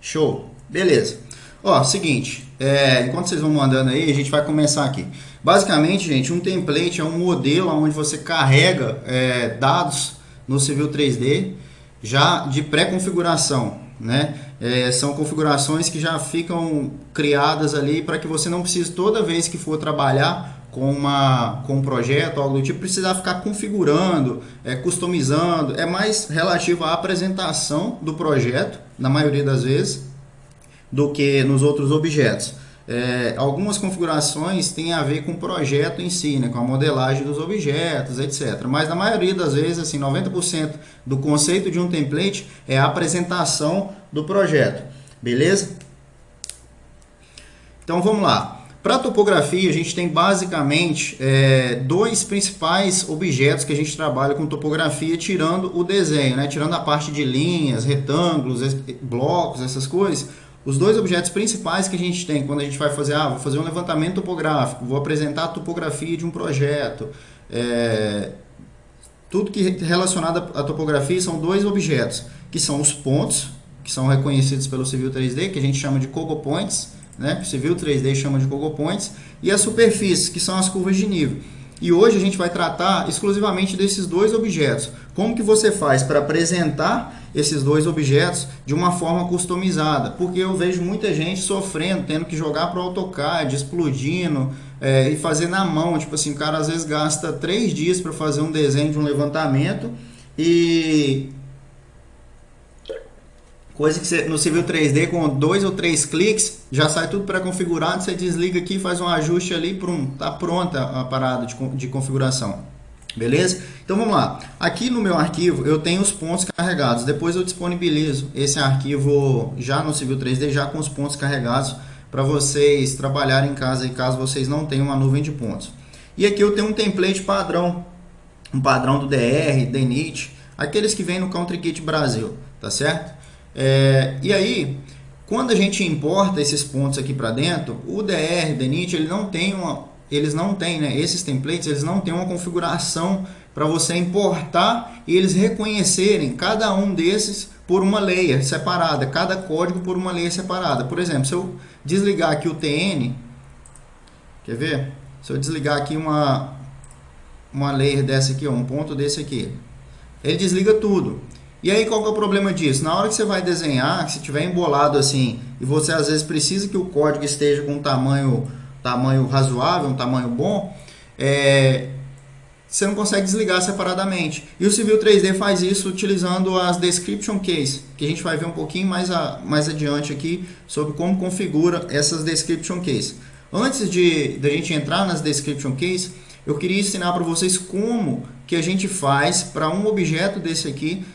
Show, beleza. Ó, seguinte, enquanto vocês vão mandando aí, a gente vai começar aqui. Basicamente, gente, um template é um modelo onde você carrega dados no Civil 3D já de pré-configuração, né? São configurações que já ficam criadas ali para que você não precise toda vez que for trabalhar com um projeto ou algo do tipo, precisar ficar configurando, customizando. É mais relativo à apresentação do projeto, na maioria das vezes, do que nos outros objetos. Algumas configurações têm a ver com o projeto em si, né, com a modelagem dos objetos, etc. Mas na maioria das vezes, assim, 90% do conceito de um template é a apresentação do projeto. Beleza? Então vamos lá. Para a topografia, a gente tem basicamente dois principais objetos que a gente trabalha com topografia, tirando o desenho, né? Tirando a parte de linhas, retângulos, blocos, essas coisas. Os dois objetos principais que a gente tem quando a gente vai fazer, vou fazer um levantamento topográfico, vou apresentar a topografia de um projeto, tudo que é relacionado à topografia são dois objetos, que são os pontos, que são reconhecidos pelo Civil 3D, que a gente chama de Kogo Points, né? Que o Civil 3D chama de Kogo Points, e as superfícies, que são as curvas de nível. E hoje a gente vai tratar exclusivamente desses dois objetos. Como que você faz para apresentar esses dois objetos de uma forma customizada? Porque eu vejo muita gente sofrendo, tendo que jogar para o AutoCAD, explodindo, e fazer na mão. Tipo assim, o cara às vezes gasta 3 dias para fazer um desenho de um levantamento e... Coisa que você, no Civil 3D, com 2 ou 3 cliques, já sai tudo pré-configurado, você desliga aqui, faz um ajuste ali, tá pronta a parada de configuração. Beleza? Então vamos lá. Aqui no meu arquivo eu tenho os pontos carregados. Depois eu disponibilizo esse arquivo já no Civil 3D, já com os pontos carregados, para vocês trabalharem em casa, e caso vocês não tenham uma nuvem de pontos. E aqui eu tenho um template padrão, um padrão do DR, DNIT, aqueles que vêm no Country Kit Brasil, tá certo? E aí, quando a gente importa esses pontos aqui para dentro, o DR, DNIT, eles não têm, né, esses templates, eles não têm uma configuração para você importar e eles reconhecerem cada um desses por uma layer separada, cada código por uma layer separada. Por exemplo, se eu desligar aqui o TN, quer ver? Se eu desligar aqui uma layer dessa aqui, um ponto desse aqui, ele desliga tudo. E aí qual que é o problema disso? Na hora que você vai desenhar, se tiver embolado assim, e você às vezes precisa que o código esteja com um tamanho razoável, um tamanho bom, você não consegue desligar separadamente. E o Civil 3D faz isso utilizando as Description Case, que a gente vai ver um pouquinho mais adiante aqui sobre como configura essas Description Case. Antes de a gente entrar nas Description Case, eu queria ensinar para vocês como que a gente faz para um objeto desse aqui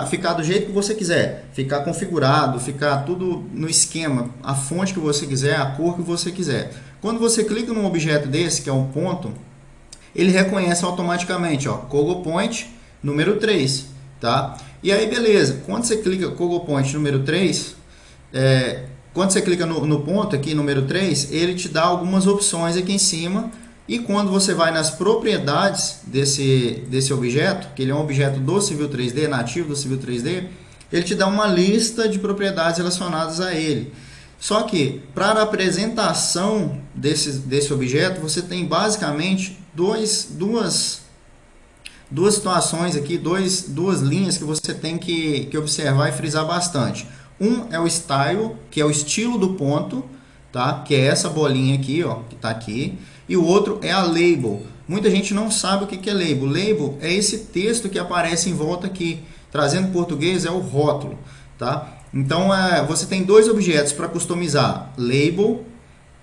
ficar do jeito que você quiser, ficar configurado, ficar tudo no esquema, a fonte que você quiser, a cor que você quiser. Quando você clica num objeto desse, que é um ponto, ele reconhece automaticamente, ó, Kogo Point número 3, tá? E aí, beleza, quando você clica Kogo Point número 3, quando você clica no ponto aqui, número 3, ele te dá algumas opções aqui em cima. E quando você vai nas propriedades desse objeto, que ele é um objeto do Civil 3D, nativo do Civil 3D, ele te dá uma lista de propriedades relacionadas a ele. Só que, para a apresentação desse objeto, você tem basicamente duas situações aqui, duas linhas que você tem que observar e frisar bastante. Um é o style, que é o estilo do ponto, tá? Que é essa bolinha aqui, ó, que está aqui. E o outro é a label. Muita gente não sabe o que é label. Label é esse texto que aparece em volta aqui. Trazendo português é o rótulo, tá? Então você tem dois objetos para customizar. Label,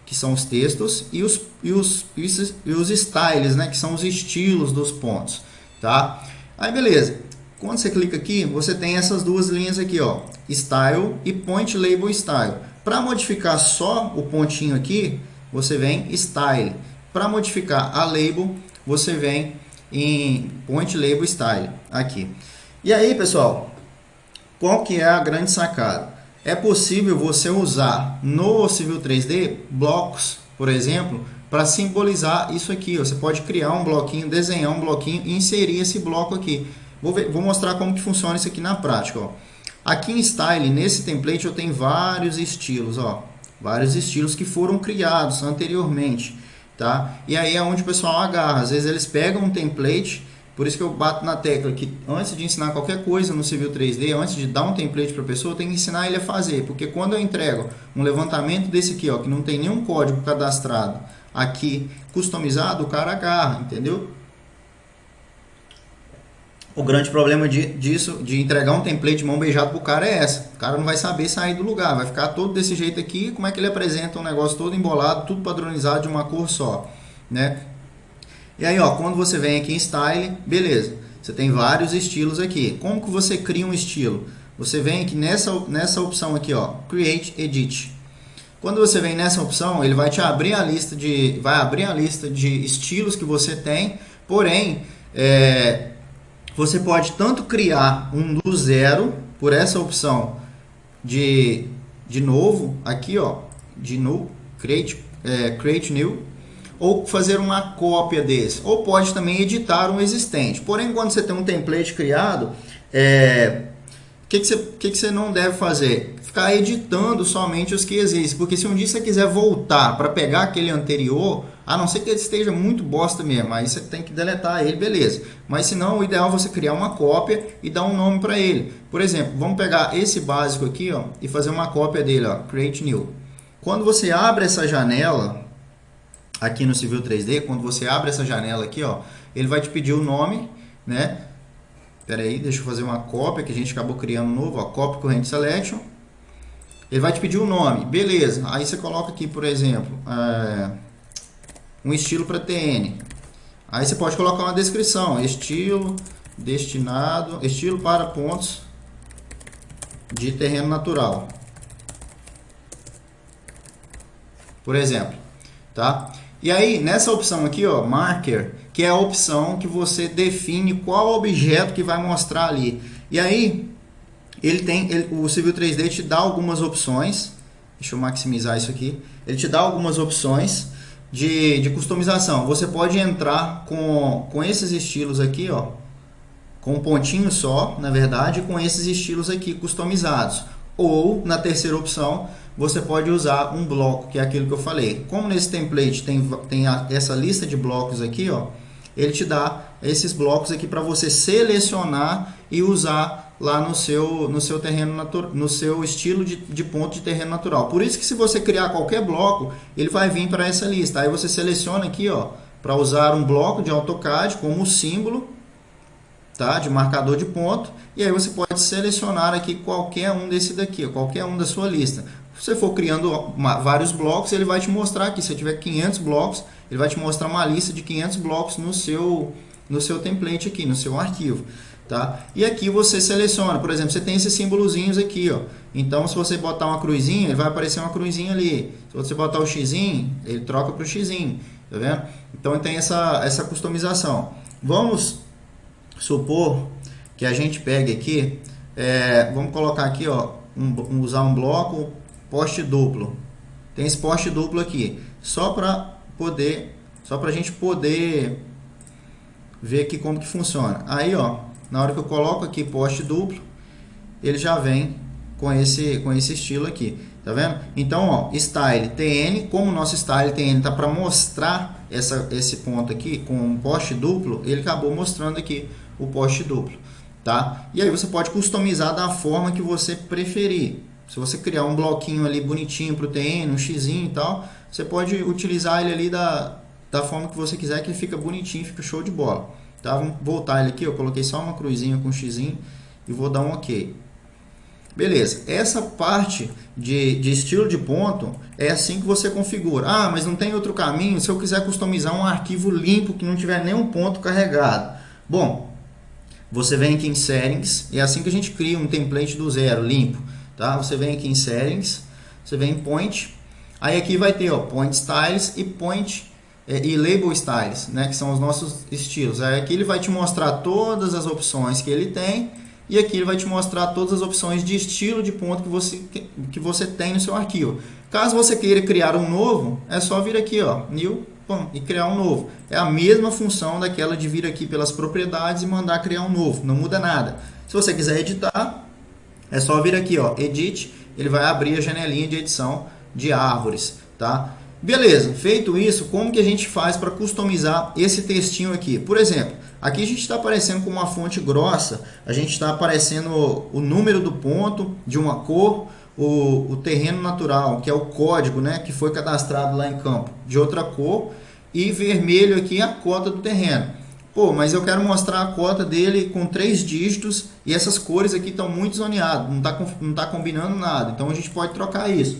que são os textos, e os styles, né, que são os estilos dos pontos, tá? Aí beleza. Quando você clica aqui, você tem essas duas linhas aqui, ó, Style e Point Label Style. Para modificar só o pontinho aqui, você vem Style. Para modificar a label, você vem em Point Label Style aqui. E aí, pessoal, qual que é a grande sacada? É possível você usar no Civil 3D blocos, por exemplo, para simbolizar isso aqui. Você pode criar um bloquinho, desenhar um bloquinho e inserir esse bloco aqui. Vou mostrar como que funciona isso aqui na prática. Ó. Aqui em Style, nesse template, eu tenho vários estilos, ó. Vários estilos que foram criados anteriormente, tá? E aí é onde o pessoal agarra. Às vezes eles pegam um template, por isso que eu bato na tecla que antes de ensinar qualquer coisa no Civil 3D, antes de dar um template para a pessoa, eu tenho que ensinar ele a fazer. Porque quando eu entrego um levantamento desse aqui, ó, que não tem nenhum código cadastrado aqui, customizado, o cara agarra, entendeu? O grande problema disso, de entregar um template de mão beijada pro cara é essa. O cara não vai saber sair do lugar, vai ficar todo desse jeito aqui. Como é que ele apresenta um negócio todo embolado, tudo padronizado de uma cor só, né? E aí, ó, quando você vem aqui em Style, beleza. Você tem vários estilos aqui. Como que você cria um estilo? Você vem aqui nessa opção aqui, ó, Create Edit. Quando você vem nessa opção, ele vai te abrir a lista de estilos que você tem. Porém, você pode tanto criar um do zero por essa opção de novo, aqui ó, de novo, create new, ou fazer uma cópia desse, ou pode também editar um existente. Porém, quando você tem um template criado, o que você não deve fazer? Ficar editando somente os que existem, porque se um dia você quiser voltar para pegar aquele anterior, a não ser que ele esteja muito bosta mesmo, aí você tem que deletar ele, beleza. Mas se não, o ideal é você criar uma cópia e dar um nome para ele. Por exemplo, vamos pegar esse básico aqui, ó, e fazer uma cópia dele, ó, Create New. Quando você abre essa janela, aqui no Civil 3D, quando você abre essa janela aqui, ó, ele vai te pedir o nome, né? Espera aí, deixa eu fazer uma cópia que a gente acabou criando um novo, ó, Copy Current Selection. Ele vai te pedir o nome, beleza. Aí você coloca aqui, por exemplo, um estilo para TN. Aí você pode colocar uma descrição, estilo para pontos de terreno natural, por exemplo, tá? E aí, nessa opção aqui, ó, Marker, que é a opção que você define qual objeto que vai mostrar ali. E aí, o Civil 3D te dá algumas opções. Deixa eu maximizar isso aqui. Ele te dá algumas opções de customização. Você pode entrar com esses estilos aqui, ó, com um pontinho só, na verdade, com esses estilos aqui customizados. Ou, na terceira opção, você pode usar um bloco, que é aquilo que eu falei. Como nesse template tem essa lista de blocos aqui, ó, ele te dá esses blocos aqui para você selecionar e usar lá no seu terreno natural, no seu estilo de ponto de terreno natural. Por isso que se você criar qualquer bloco, ele vai vir para essa lista. Aí você seleciona aqui, ó, para usar um bloco de AutoCAD como símbolo, tá, de marcador de ponto, e aí você pode selecionar aqui qualquer um desse daqui, ó, qualquer um da sua lista. Se você for criando vários blocos, ele vai te mostrar aqui, se tiver 500 blocos, ele vai te mostrar uma lista de 500 blocos no seu template aqui, no seu arquivo. Tá? E aqui você seleciona, por exemplo, você tem esses símbolozinhos aqui, ó. Então, se você botar uma cruzinha, ele vai aparecer uma cruzinha ali. Se você botar o xizinho, ele troca para o xizinho, tá vendo? Então, tem essa customização. Vamos supor que a gente pegue aqui, vamos colocar aqui, ó, usar um bloco poste duplo. Tem esse poste duplo aqui, só para a gente poder ver aqui como que funciona. Aí, ó, na hora que eu coloco aqui poste duplo, ele já vem com esse estilo aqui, tá vendo? Então, ó, Style TN, como o nosso Style TN tá para mostrar esse ponto aqui com um poste duplo, ele acabou mostrando aqui o poste duplo, tá? E aí você pode customizar da forma que você preferir. Se você criar um bloquinho ali bonitinho para o TN, um xizinho e tal, você pode utilizar ele ali da forma que você quiser, que ele fica bonitinho, fica show de bola. Tá? Vamos voltar ele aqui, eu coloquei só uma cruzinha com um xizinho e vou dar um OK. Beleza, essa parte de estilo de ponto é assim que você configura. Ah, mas não tem outro caminho se eu quiser customizar um arquivo limpo que não tiver nenhum ponto carregado. Bom, você vem aqui em Settings, e é assim que a gente cria um template do zero, limpo. Tá? Você vem aqui em Settings, você vem em Point, aí aqui vai ter, ó, Point Styles e Point e Label Styles, né, que são os nossos estilos. Aí aqui ele vai te mostrar todas as opções que ele tem, e aqui ele vai te mostrar todas as opções de estilo de ponto que você tem no seu arquivo. Caso você queira criar um novo, é só vir aqui, ó, New, pum, e criar um novo. É a mesma função daquela de vir aqui pelas propriedades e mandar criar um novo, não muda nada. Se você quiser editar, É só vir aqui, ó, Edit, ele vai abrir a janelinha de edição de árvores, tá? Beleza, feito isso, como que a gente faz para customizar esse textinho aqui? Por exemplo, aqui a gente está aparecendo com uma fonte grossa, a gente está aparecendo o número do ponto de uma cor, o terreno natural, que é o código, né, que foi cadastrado lá em campo, de outra cor, e vermelho aqui a cota do terreno. Pô, mas eu quero mostrar a cota dele com 3 dígitos e essas cores aqui estão muito zoneadas, não tá combinando nada. Então a gente pode trocar isso.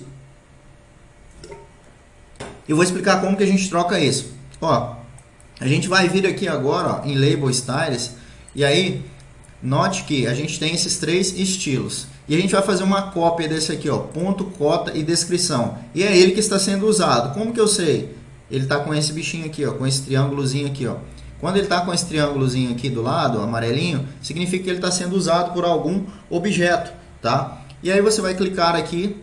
Eu vou explicar como que a gente troca isso. Ó, a gente vai vir aqui agora, ó, em Label Styles, e aí note que a gente tem esses 3 estilos. E a gente vai fazer uma cópia desse aqui, ó, ponto, cota e descrição. E é ele que está sendo usado. Como que eu sei? Ele está com esse bichinho aqui, ó, com esse triângulozinho aqui, ó. Quando ele está com esse triângulozinho aqui do lado, amarelinho, significa que ele está sendo usado por algum objeto, tá? E aí você vai clicar aqui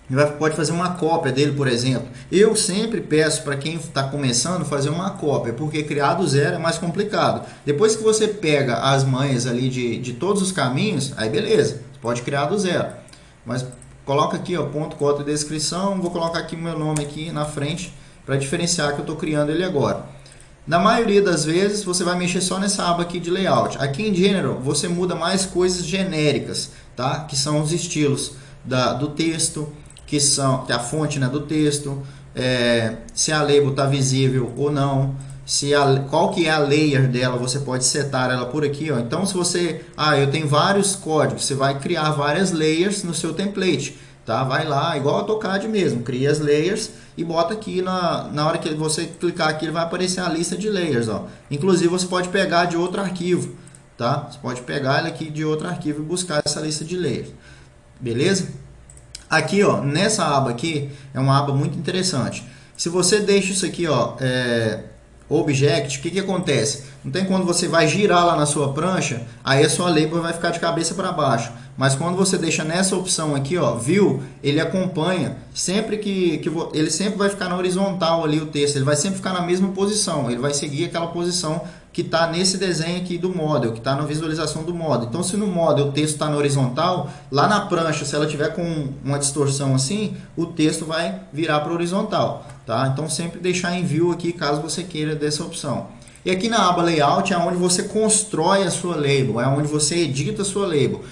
e pode fazer uma cópia dele, por exemplo. Eu sempre peço para quem está começando fazer uma cópia, porque criar do zero é mais complicado. Depois que você pega as manhas ali de todos os caminhos, aí beleza, você pode criar do zero. Mas coloca aqui, ó, ponto, cota e descrição, vou colocar aqui o meu nome aqui na frente para diferenciar que eu estou criando ele agora. Na maioria das vezes, você vai mexer só nessa aba aqui de layout. Aqui em General, você muda mais coisas genéricas, tá? Que são os estilos do texto, que é a fonte, né, do texto, se a label está visível ou não, qual que é a layer dela, você pode setar ela por aqui, ó. Então, se você... eu tenho vários códigos, você vai criar várias layers no seu template. Tá? Vai lá, igual a AutoCAD mesmo, cria as layers e bota aqui na hora que você clicar aqui, ele vai aparecer a lista de layers, ó. Inclusive você pode pegar de outro arquivo, tá? Você pode pegar ele aqui de outro arquivo e buscar essa lista de layers. Beleza? Aqui, ó, nessa aba aqui é uma aba muito interessante. Se você deixa isso aqui, ó, Object, o que acontece? Não tem quando você vai girar lá na sua prancha, aí a sua label vai ficar de cabeça para baixo. Mas quando você deixa nessa opção aqui, ó, View, ele acompanha, sempre ele sempre vai ficar na horizontal ali o texto, ele vai sempre ficar na mesma posição, ele vai seguir aquela posição que está nesse desenho aqui do model, que está na visualização do model. Então, se no model o texto está na horizontal, lá na prancha, se ela tiver com uma distorção assim, o texto vai virar para horizontal, tá? Então, sempre deixar em View aqui, caso você queira dessa opção. E aqui na aba Layout é onde você constrói a sua label, é onde você edita a sua label.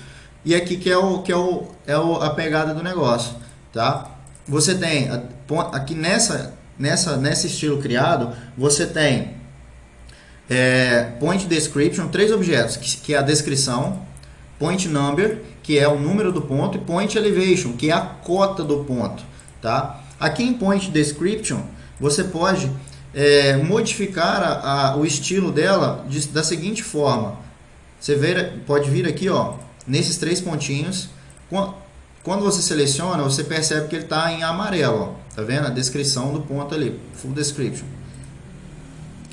E aqui que é a pegada do negócio, tá? Você tem, aqui nesse estilo criado, você tem Point Description, 3 objetos, que é a descrição, Point Number, que é o número do ponto, e Point Elevation, que é a cota do ponto, tá? Aqui em Point Description, você pode modificar o estilo dela da seguinte forma. Você pode vir aqui, ó, nesses 3 pontinhos. Quando você seleciona, você percebe que ele está em amarelo, ó, tá vendo? A descrição do ponto ali, Full Description.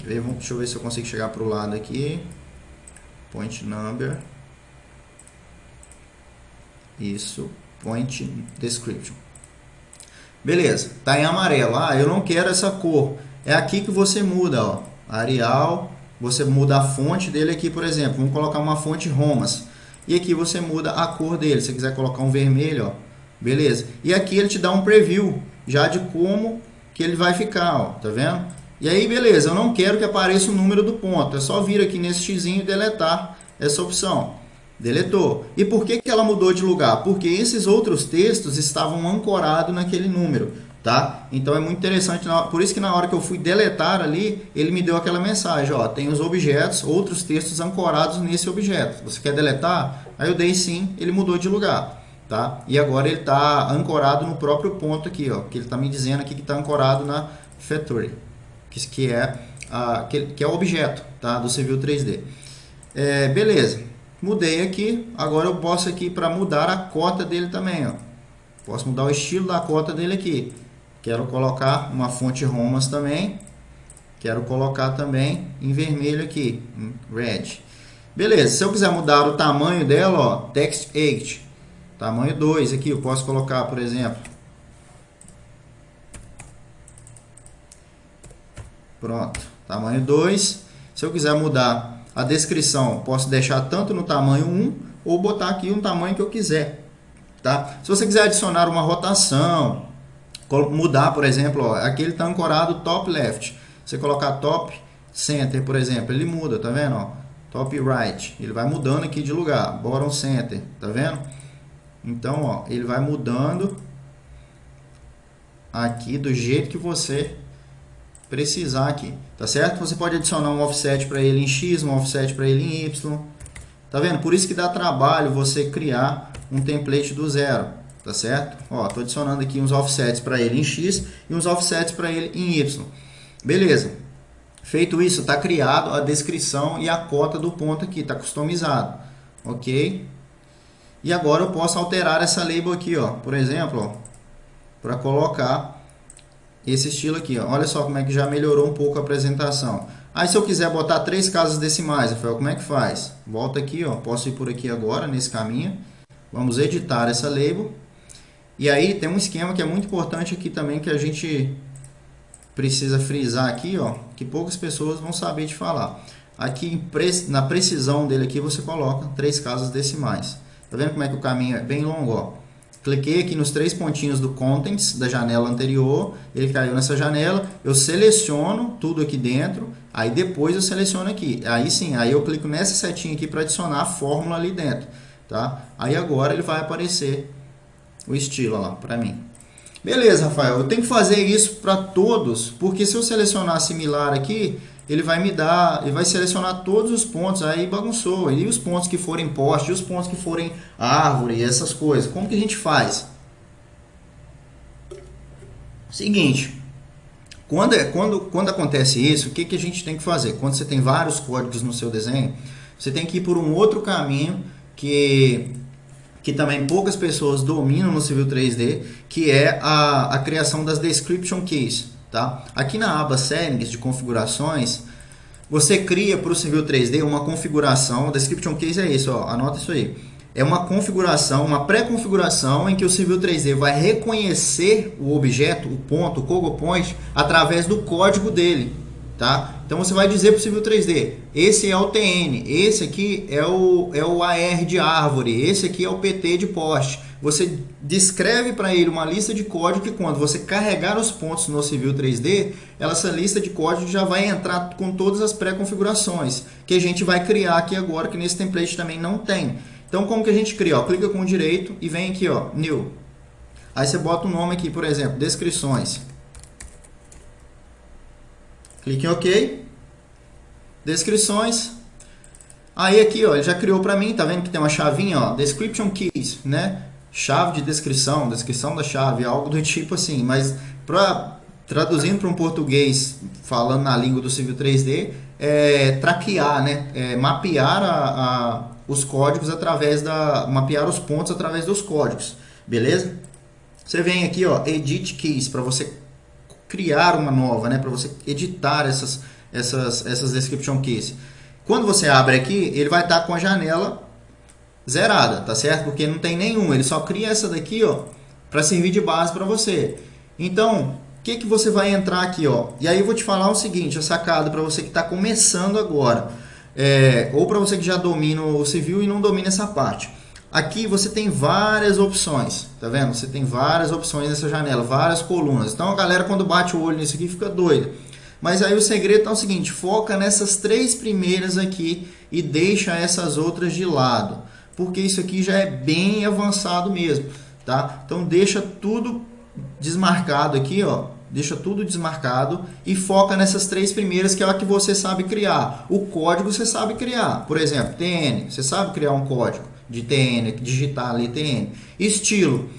Deixa eu ver se eu consigo chegar para o lado aqui. Point Number. Isso, Point Description. Beleza, tá em amarelo. Eu não quero essa cor. É aqui que você muda, ó. Arial, você muda a fonte dele aqui, por exemplo. Vamos colocar uma fonte Romas. E aqui você muda a cor dele. Se você quiser colocar um vermelho, ó. Beleza. E aqui ele te dá um preview já de como que ele vai ficar, ó. Tá vendo? E aí, beleza, eu não quero que apareça o número do ponto. É só vir aqui nesse xizinho e deletar essa opção. Deletou. E por que ela mudou de lugar? Porque esses outros textos estavam ancorados naquele número, tá? Então é muito interessante, por isso que na hora que eu fui deletar ali, ele me deu aquela mensagem, ó, tem os objetos, outros textos ancorados nesse objeto. Você quer deletar? Aí eu dei sim, ele mudou de lugar, tá? E agora ele está ancorado no próprio ponto aqui, ó, que ele está me dizendo aqui que está ancorado na Feature, que é o objeto, tá, do Civil 3D. Beleza, mudei aqui, agora eu posso aqui para mudar a cota dele também, ó. Posso mudar o estilo da cota dele aqui. Quero colocar uma fonte Romas também, quero colocar também em vermelho aqui, em red. Beleza, se eu quiser mudar o tamanho dela, ó, text 8, tamanho 2 aqui, eu posso colocar, por exemplo, pronto, tamanho 2. Se eu quiser mudar a descrição, posso deixar tanto no tamanho 1 ou botar aqui um tamanho que eu quiser, tá? Se você quiser adicionar uma rotação, mudar, por exemplo, ó, aqui ele está ancorado top left, você colocar top center, por exemplo, ele muda, tá vendo? Ó, top right, ele vai mudando aqui de lugar, bottom center, tá vendo? Então, ó, ele vai mudando aqui do jeito que você precisar aqui, tá certo? Você pode adicionar um offset para ele em X, um offset para ele em Y, tá vendo? Por isso que dá trabalho você criar um template do zero, tá certo? Ó, tô adicionando aqui uns offsets para ele em X e uns offsets para ele em Y. Beleza. Feito isso, tá criado a descrição e a cota do ponto aqui, tá customizado, ok? E agora eu posso alterar essa label aqui, ó, por exemplo, ó, para colocar esse estilo aqui, ó. Olha só como é que já melhorou um pouco a apresentação. Aí se eu quiser botar 3 casas decimais, Rafael, como é que faz? Volta aqui, ó, posso ir por aqui agora, nesse caminho. Vamos editar essa label. E aí tem um esquema que é muito importante aqui também, que a gente precisa frisar aqui, ó, que poucas pessoas vão saber de falar. Aqui na precisão dele aqui você coloca 3 casas decimais. Tá vendo como é que o caminho é bem longo, ó? Cliquei aqui nos 3 pontinhos do Contents da janela anterior, ele caiu nessa janela, eu seleciono tudo aqui dentro, aí depois eu seleciono aqui. Aí sim, aí eu clico nessa setinha aqui para adicionar a fórmula ali dentro, tá? Aí agora ele vai aparecer o estilo lá para mim. Beleza, Rafael, eu tenho que fazer isso para todos, porque se eu selecionar similar aqui, ele vai me dar, ele vai selecionar todos os pontos, aí bagunçou, e os pontos que forem poste, e os pontos que forem árvore, essas coisas. Como que a gente faz? Seguinte, quando acontece isso, o que a gente tem que fazer? Quando você tem vários códigos no seu desenho, você tem que ir por um outro caminho que também poucas pessoas dominam no Civil 3D, que é a criação das Description Keys. Tá? Aqui na aba Settings de configurações, você cria para o Civil 3D uma configuração, Description Case é isso, ó, anota isso aí. É uma configuração, uma pré-configuração em que o Civil 3D vai reconhecer o objeto, o ponto, o Cogo Point, através do código dele. Tá? Então você vai dizer para o Civil 3D, esse é o TN, esse aqui é o AR de árvore, esse aqui é o PT de poste. Você descreve para ele uma lista de código que quando você carregar os pontos no Civil 3D, essa lista de código já vai entrar com todas as pré-configurações que a gente vai criar aqui agora, que nesse template também não tem. Então como que a gente cria? Ó, clica com o direito e vem aqui, ó, New. Aí você bota o nome aqui, por exemplo, descrições. Clique em OK. Descrições. Aí aqui, ó, ele já criou para mim, tá vendo que tem uma chavinha, ó, Description Keys, né? Chave de descrição, descrição da chave, algo do tipo assim, mas traduzindo para um português, falando na língua do Civil 3D, traquear, né? Mapear os códigos através mapear os pontos através dos códigos, beleza? Você vem aqui, ó, Edit Keys, para você criar uma nova, né? Para você editar essas Description Keys. Quando você abre aqui, ele vai estar com a janela zerada, tá certo? Porque não tem nenhum, ele só cria essa daqui, ó, para servir de base para você. Então, o que você vai entrar aqui, ó? E aí eu vou te falar o seguinte, a sacada para você que está começando agora, ou para você que já domina o Civil e não domina essa parte. Aqui você tem várias opções, tá vendo? Você tem várias opções nessa janela, várias colunas. Então a galera quando bate o olho nisso aqui fica doida. Mas aí o segredo é o seguinte, foca nessas 3 primeiras aqui e deixa essas outras de lado. Porque isso aqui já é bem avançado mesmo, tá? Então deixa tudo desmarcado aqui, ó. Deixa tudo desmarcado e foca nessas 3 primeiras que é a que você sabe criar. O código você sabe criar. Por exemplo, TN, você sabe criar um código de TN, digitar ali TN. Estilo.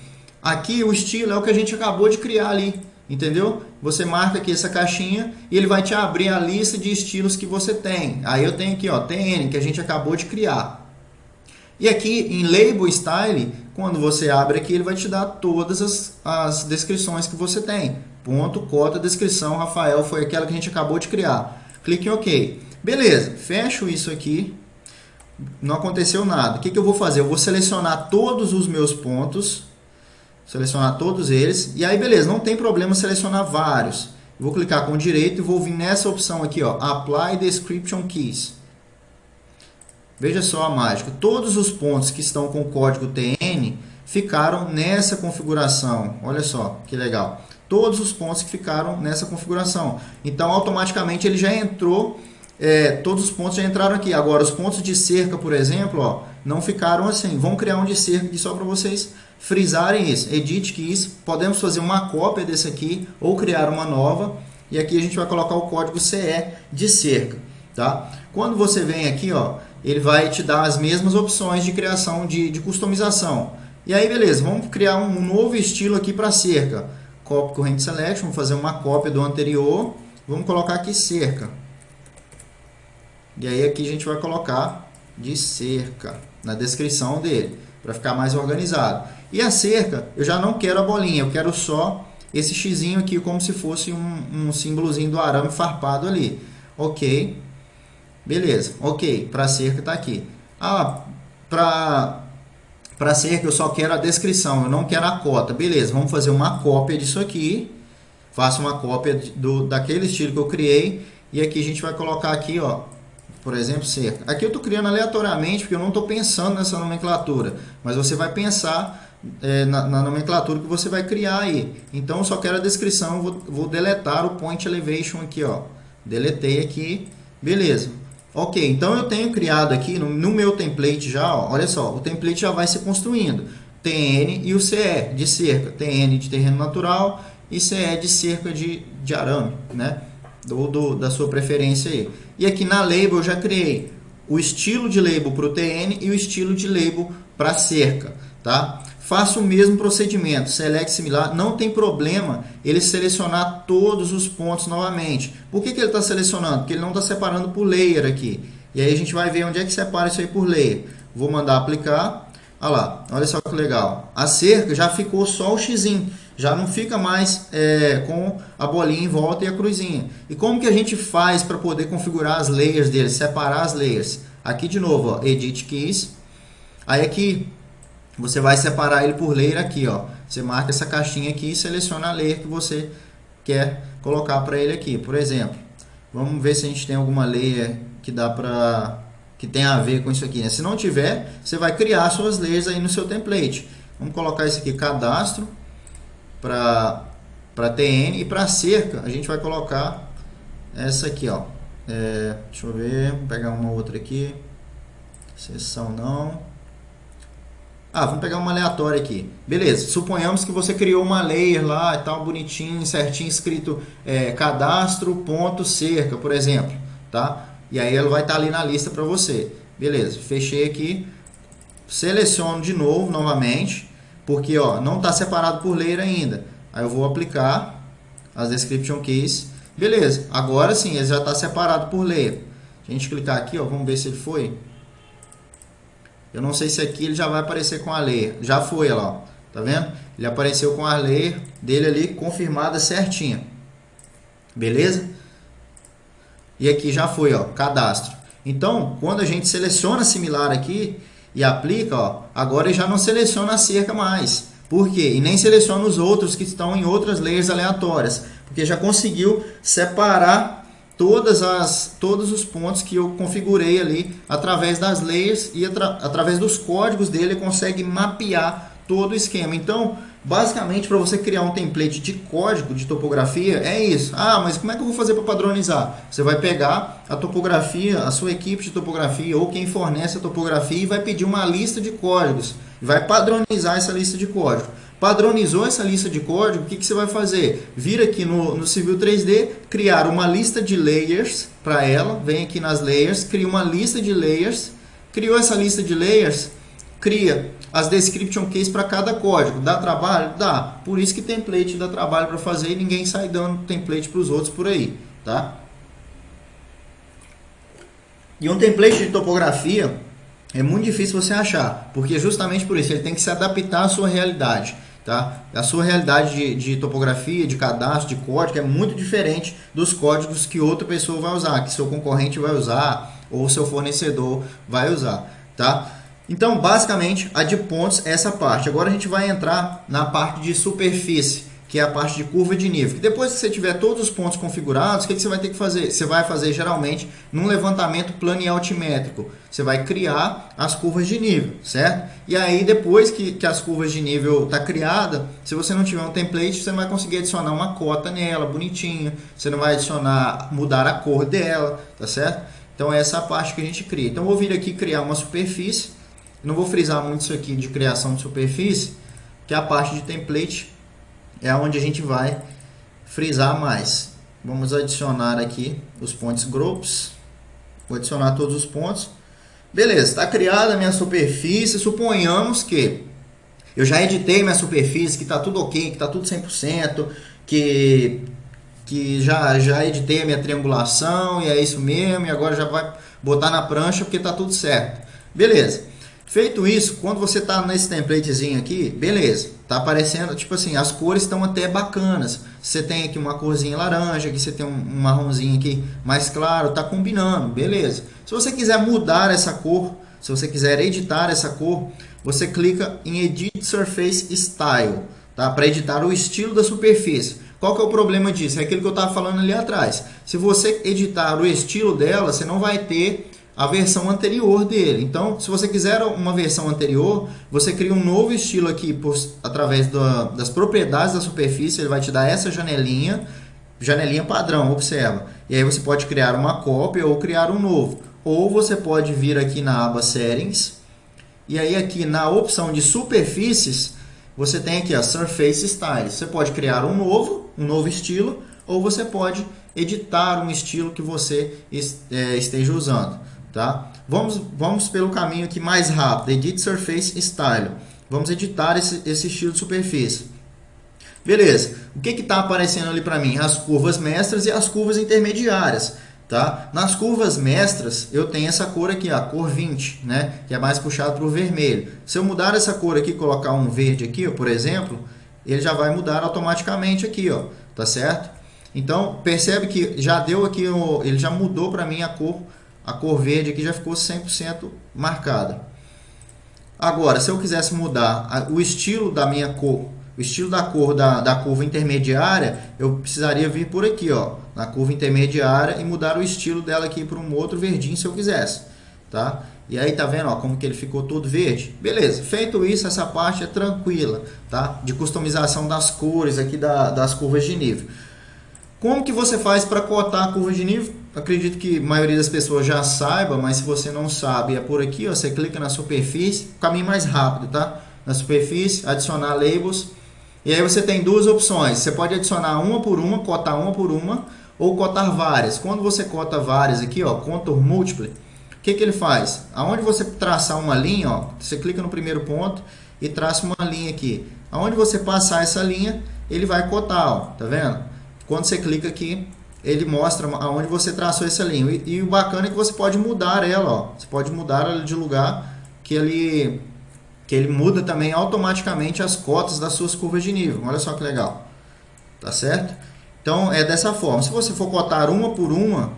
Aqui o estilo é o que a gente acabou de criar ali, entendeu? Você marca aqui essa caixinha e ele vai te abrir a lista de estilos que você tem. Aí eu tenho aqui, ó, TN, que a gente acabou de criar. E aqui em Label Style, quando você abre aqui, ele vai te dar todas as descrições que você tem. Ponto, cota, descrição, Rafael, foi aquela que a gente acabou de criar. Clique em OK. Beleza, fecho isso aqui. Não aconteceu nada. O que eu vou fazer? Eu vou selecionar todos os meus pontos. Selecionar todos eles. E aí, beleza, não tem problema selecionar vários. Eu vou clicar com o direito e vou vir nessa opção aqui, ó, Apply Description Keys. Veja só a mágica. Todos os pontos que estão com o código TN ficaram nessa configuração. Olha só que legal. Todos os pontos que ficaram nessa configuração. Então, automaticamente, ele já entrou, todos os pontos já entraram aqui. Agora, os pontos de cerca, por exemplo, ó, não ficaram assim. Vamos criar um de cerca aqui só para vocês frisarem isso. Edit keys. Podemos fazer uma cópia desse aqui ou criar uma nova. E aqui a gente vai colocar o código CE de cerca. Tá? Quando você vem aqui, ó, ele vai te dar as mesmas opções de criação de customização. E aí, beleza, vamos criar um novo estilo aqui para cerca. Copy Corrente Select, vamos fazer uma cópia do anterior. Vamos colocar aqui cerca. E aí aqui a gente vai colocar de cerca na descrição dele, para ficar mais organizado. E a cerca, eu já não quero a bolinha, eu quero só esse xizinho aqui, como se fosse um símbolozinho do arame farpado ali. Ok. Beleza, ok, para cerca está aqui. Para cerca eu só quero a descrição, eu não quero a cota. Beleza, vamos fazer uma cópia disso aqui. Faço uma cópia daquele estilo que eu criei. E aqui a gente vai colocar aqui, ó, por exemplo, cerca. Aqui eu estou criando aleatoriamente, porque eu não estou pensando nessa nomenclatura. Mas você vai pensar na nomenclatura que você vai criar aí. Então eu só quero a descrição, vou deletar o Point Elevation aqui, ó. Deletei aqui, beleza. Ok, então eu tenho criado aqui no meu template já, ó, olha só, o template já vai se construindo. TN e o CE de cerca, TN de terreno natural e CE de cerca de arame, né? Da sua preferência aí. E aqui na label eu já criei o estilo de label para o TN e o estilo de label para cerca, tá? Faço o mesmo procedimento, select similar, não tem problema ele selecionar todos os pontos novamente. Por que ele está selecionando? Porque ele não está separando por layer aqui. E aí a gente vai ver onde é que separa isso aí por layer. Vou mandar aplicar. Olha lá, olha só que legal. A cerca já ficou só o xizinho, já não fica mais com a bolinha em volta e a cruzinha. E como que a gente faz para poder configurar as layers dele, separar as layers? Aqui de novo, ó, Edit Keys. Aí aqui você vai separar ele por layer aqui, ó. Você marca essa caixinha aqui e seleciona a layer que você quer colocar para ele aqui. Por exemplo, vamos ver se a gente tem alguma layer que dá para que tem a ver com isso aqui, né? Se não tiver, você vai criar suas layers aí no seu template. Vamos colocar isso aqui, cadastro para TN, e para cerca a gente vai colocar essa aqui, ó. Deixa eu ver, vou pegar uma outra aqui. Seção não. Vamos pegar uma aleatória aqui. Beleza, suponhamos que você criou uma layer lá e tal, bonitinho, certinho, escrito cadastro.cerca, por exemplo, tá? E aí ela vai estar ali na lista para você. Beleza, fechei aqui, seleciono de novo, novamente, porque ó, não está separado por layer ainda. Aí eu vou aplicar as description keys. Beleza, agora sim, ele já está separado por layer. Se a gente clicar aqui, ó, vamos ver se ele foi. Eu não sei se aqui ele já vai aparecer com a layer. Já foi, olha lá, ó. Tá vendo? Ele apareceu com a layer dele ali confirmada certinha. Beleza? E aqui já foi, ó, cadastro. Então, quando a gente seleciona similar aqui e aplica, ó, agora ele já não seleciona a cerca mais. Por quê? E nem seleciona os outros que estão em outras layers aleatórias. Porque já conseguiu separar todos os pontos que eu configurei ali através das layers e através dos códigos dele, ele consegue mapear todo o esquema. Então, basicamente, para você criar um template de código de topografia, é isso. Mas como é que eu vou fazer para padronizar? Você vai pegar a topografia, a sua equipe de topografia ou quem fornece a topografia e vai pedir uma lista de códigos. Vai padronizar essa lista de código. Padronizou essa lista de código, o que você vai fazer? Vir aqui no Civil 3D, criar uma lista de layers para ela, vem aqui nas layers, cria uma lista de layers, criou essa lista de layers, cria as description keys para cada código. Dá trabalho? Dá. Por isso que template dá trabalho para fazer e ninguém sai dando template para os outros por aí, tá? E um template de topografia é muito difícil você achar, porque justamente por isso ele tem que se adaptar à sua realidade. Tá? A sua realidade de topografia, de cadastro, de código é muito diferente dos códigos que outra pessoa vai usar, que seu concorrente vai usar ou seu fornecedor vai usar. Tá? Então, basicamente, a de pontos é essa parte. Agora a gente vai entrar na parte de superfície, que é a parte de curva de nível. E depois que você tiver todos os pontos configurados, o que você vai ter que fazer? Você vai fazer geralmente num levantamento plano e altimétrico. Você vai criar as curvas de nível, certo? E aí depois que as curvas de nível tá criada, se você não tiver um template, você não vai conseguir adicionar uma cota nela, bonitinha. Você não vai adicionar, mudar a cor dela, tá certo? Então essa é a parte que a gente cria. Então eu vou vir aqui criar uma superfície. Não vou frisar muito isso aqui de criação de superfície, que é a parte de template é onde a gente vai frisar mais. Vamos adicionar aqui os pontos groups. Vou adicionar todos os pontos. Beleza, está criada a minha superfície. Suponhamos que eu já editei minha superfície, que está tudo ok, que está tudo 100%, que já editei a minha triangulação, e é isso mesmo, e agora já vai botar na prancha porque está tudo certo. Beleza. Feito isso, quando você está nesse templatezinho aqui, beleza, tá aparecendo, tipo assim, as cores estão até bacanas. Você tem aqui uma corzinha laranja, aqui você tem um marronzinho aqui mais claro, tá combinando, beleza. Se você quiser mudar essa cor, se você quiser editar essa cor, você clica em Edit Surface Style, tá? Para editar o estilo da superfície. Qual que é o problema disso? É aquilo que eu estava falando ali atrás. Se você editar o estilo dela, você não vai ter a versão anterior dele. Então, se você quiser uma versão anterior, você cria um novo estilo aqui através das propriedades da superfície. Ele vai te dar essa janelinha padrão, observa. E aí você pode criar uma cópia ou criar um novo. Ou você pode vir aqui na aba Settings, e aí aqui na opção de superfícies, você tem aqui a Surface Style. Você pode criar um novo estilo, ou você pode editar um estilo que você esteja usando. Tá? Vamos pelo caminho aqui mais rápido, Edit Surface Style. Vamos editar esse estilo de superfície. Beleza, o que está aparecendo ali para mim? As curvas mestras e as curvas intermediárias. Tá? Nas curvas mestras, eu tenho essa cor aqui, a cor 20, né? Que é mais puxado para o vermelho. Se eu mudar essa cor aqui, colocar um verde aqui, ó, por exemplo, ele já vai mudar automaticamente aqui, ó, tá certo? Então, percebe que já deu aqui, ele já mudou para mim a cor verde aqui já ficou 100% marcada. Agora, se eu quisesse mudar o estilo da minha cor, o estilo da cor da curva intermediária, eu precisaria vir por aqui, ó, na curva intermediária e mudar o estilo dela aqui para um outro verdinho se eu quisesse, tá? E aí tá vendo, ó, como que ele ficou todo verde? Beleza, feito isso, essa parte é tranquila, tá? De customização das cores aqui das curvas de nível. Como que você faz para cotar a curva de nível? Acredito que a maioria das pessoas já saiba, mas se você não sabe, é por aqui, ó, você clica na superfície, o caminho mais rápido, tá? Na superfície, adicionar labels, e aí você tem duas opções. Você pode adicionar uma por uma, cotar uma por uma, ou cotar várias. Quando você cota várias aqui, ó, Contour Multiple, o que ele faz? Aonde você traçar uma linha, ó, você clica no primeiro ponto e traça uma linha aqui. Aonde você passar essa linha, ele vai cotar, ó, tá vendo? Quando você clica aqui, ele mostra aonde você traçou essa linha. E o bacana é que você pode mudar ela, ó. Você pode mudar ela de lugar, que ele muda também automaticamente as cotas das suas curvas de nível. Olha só que legal. Tá certo? Então, é dessa forma. Se você for cotar uma por uma,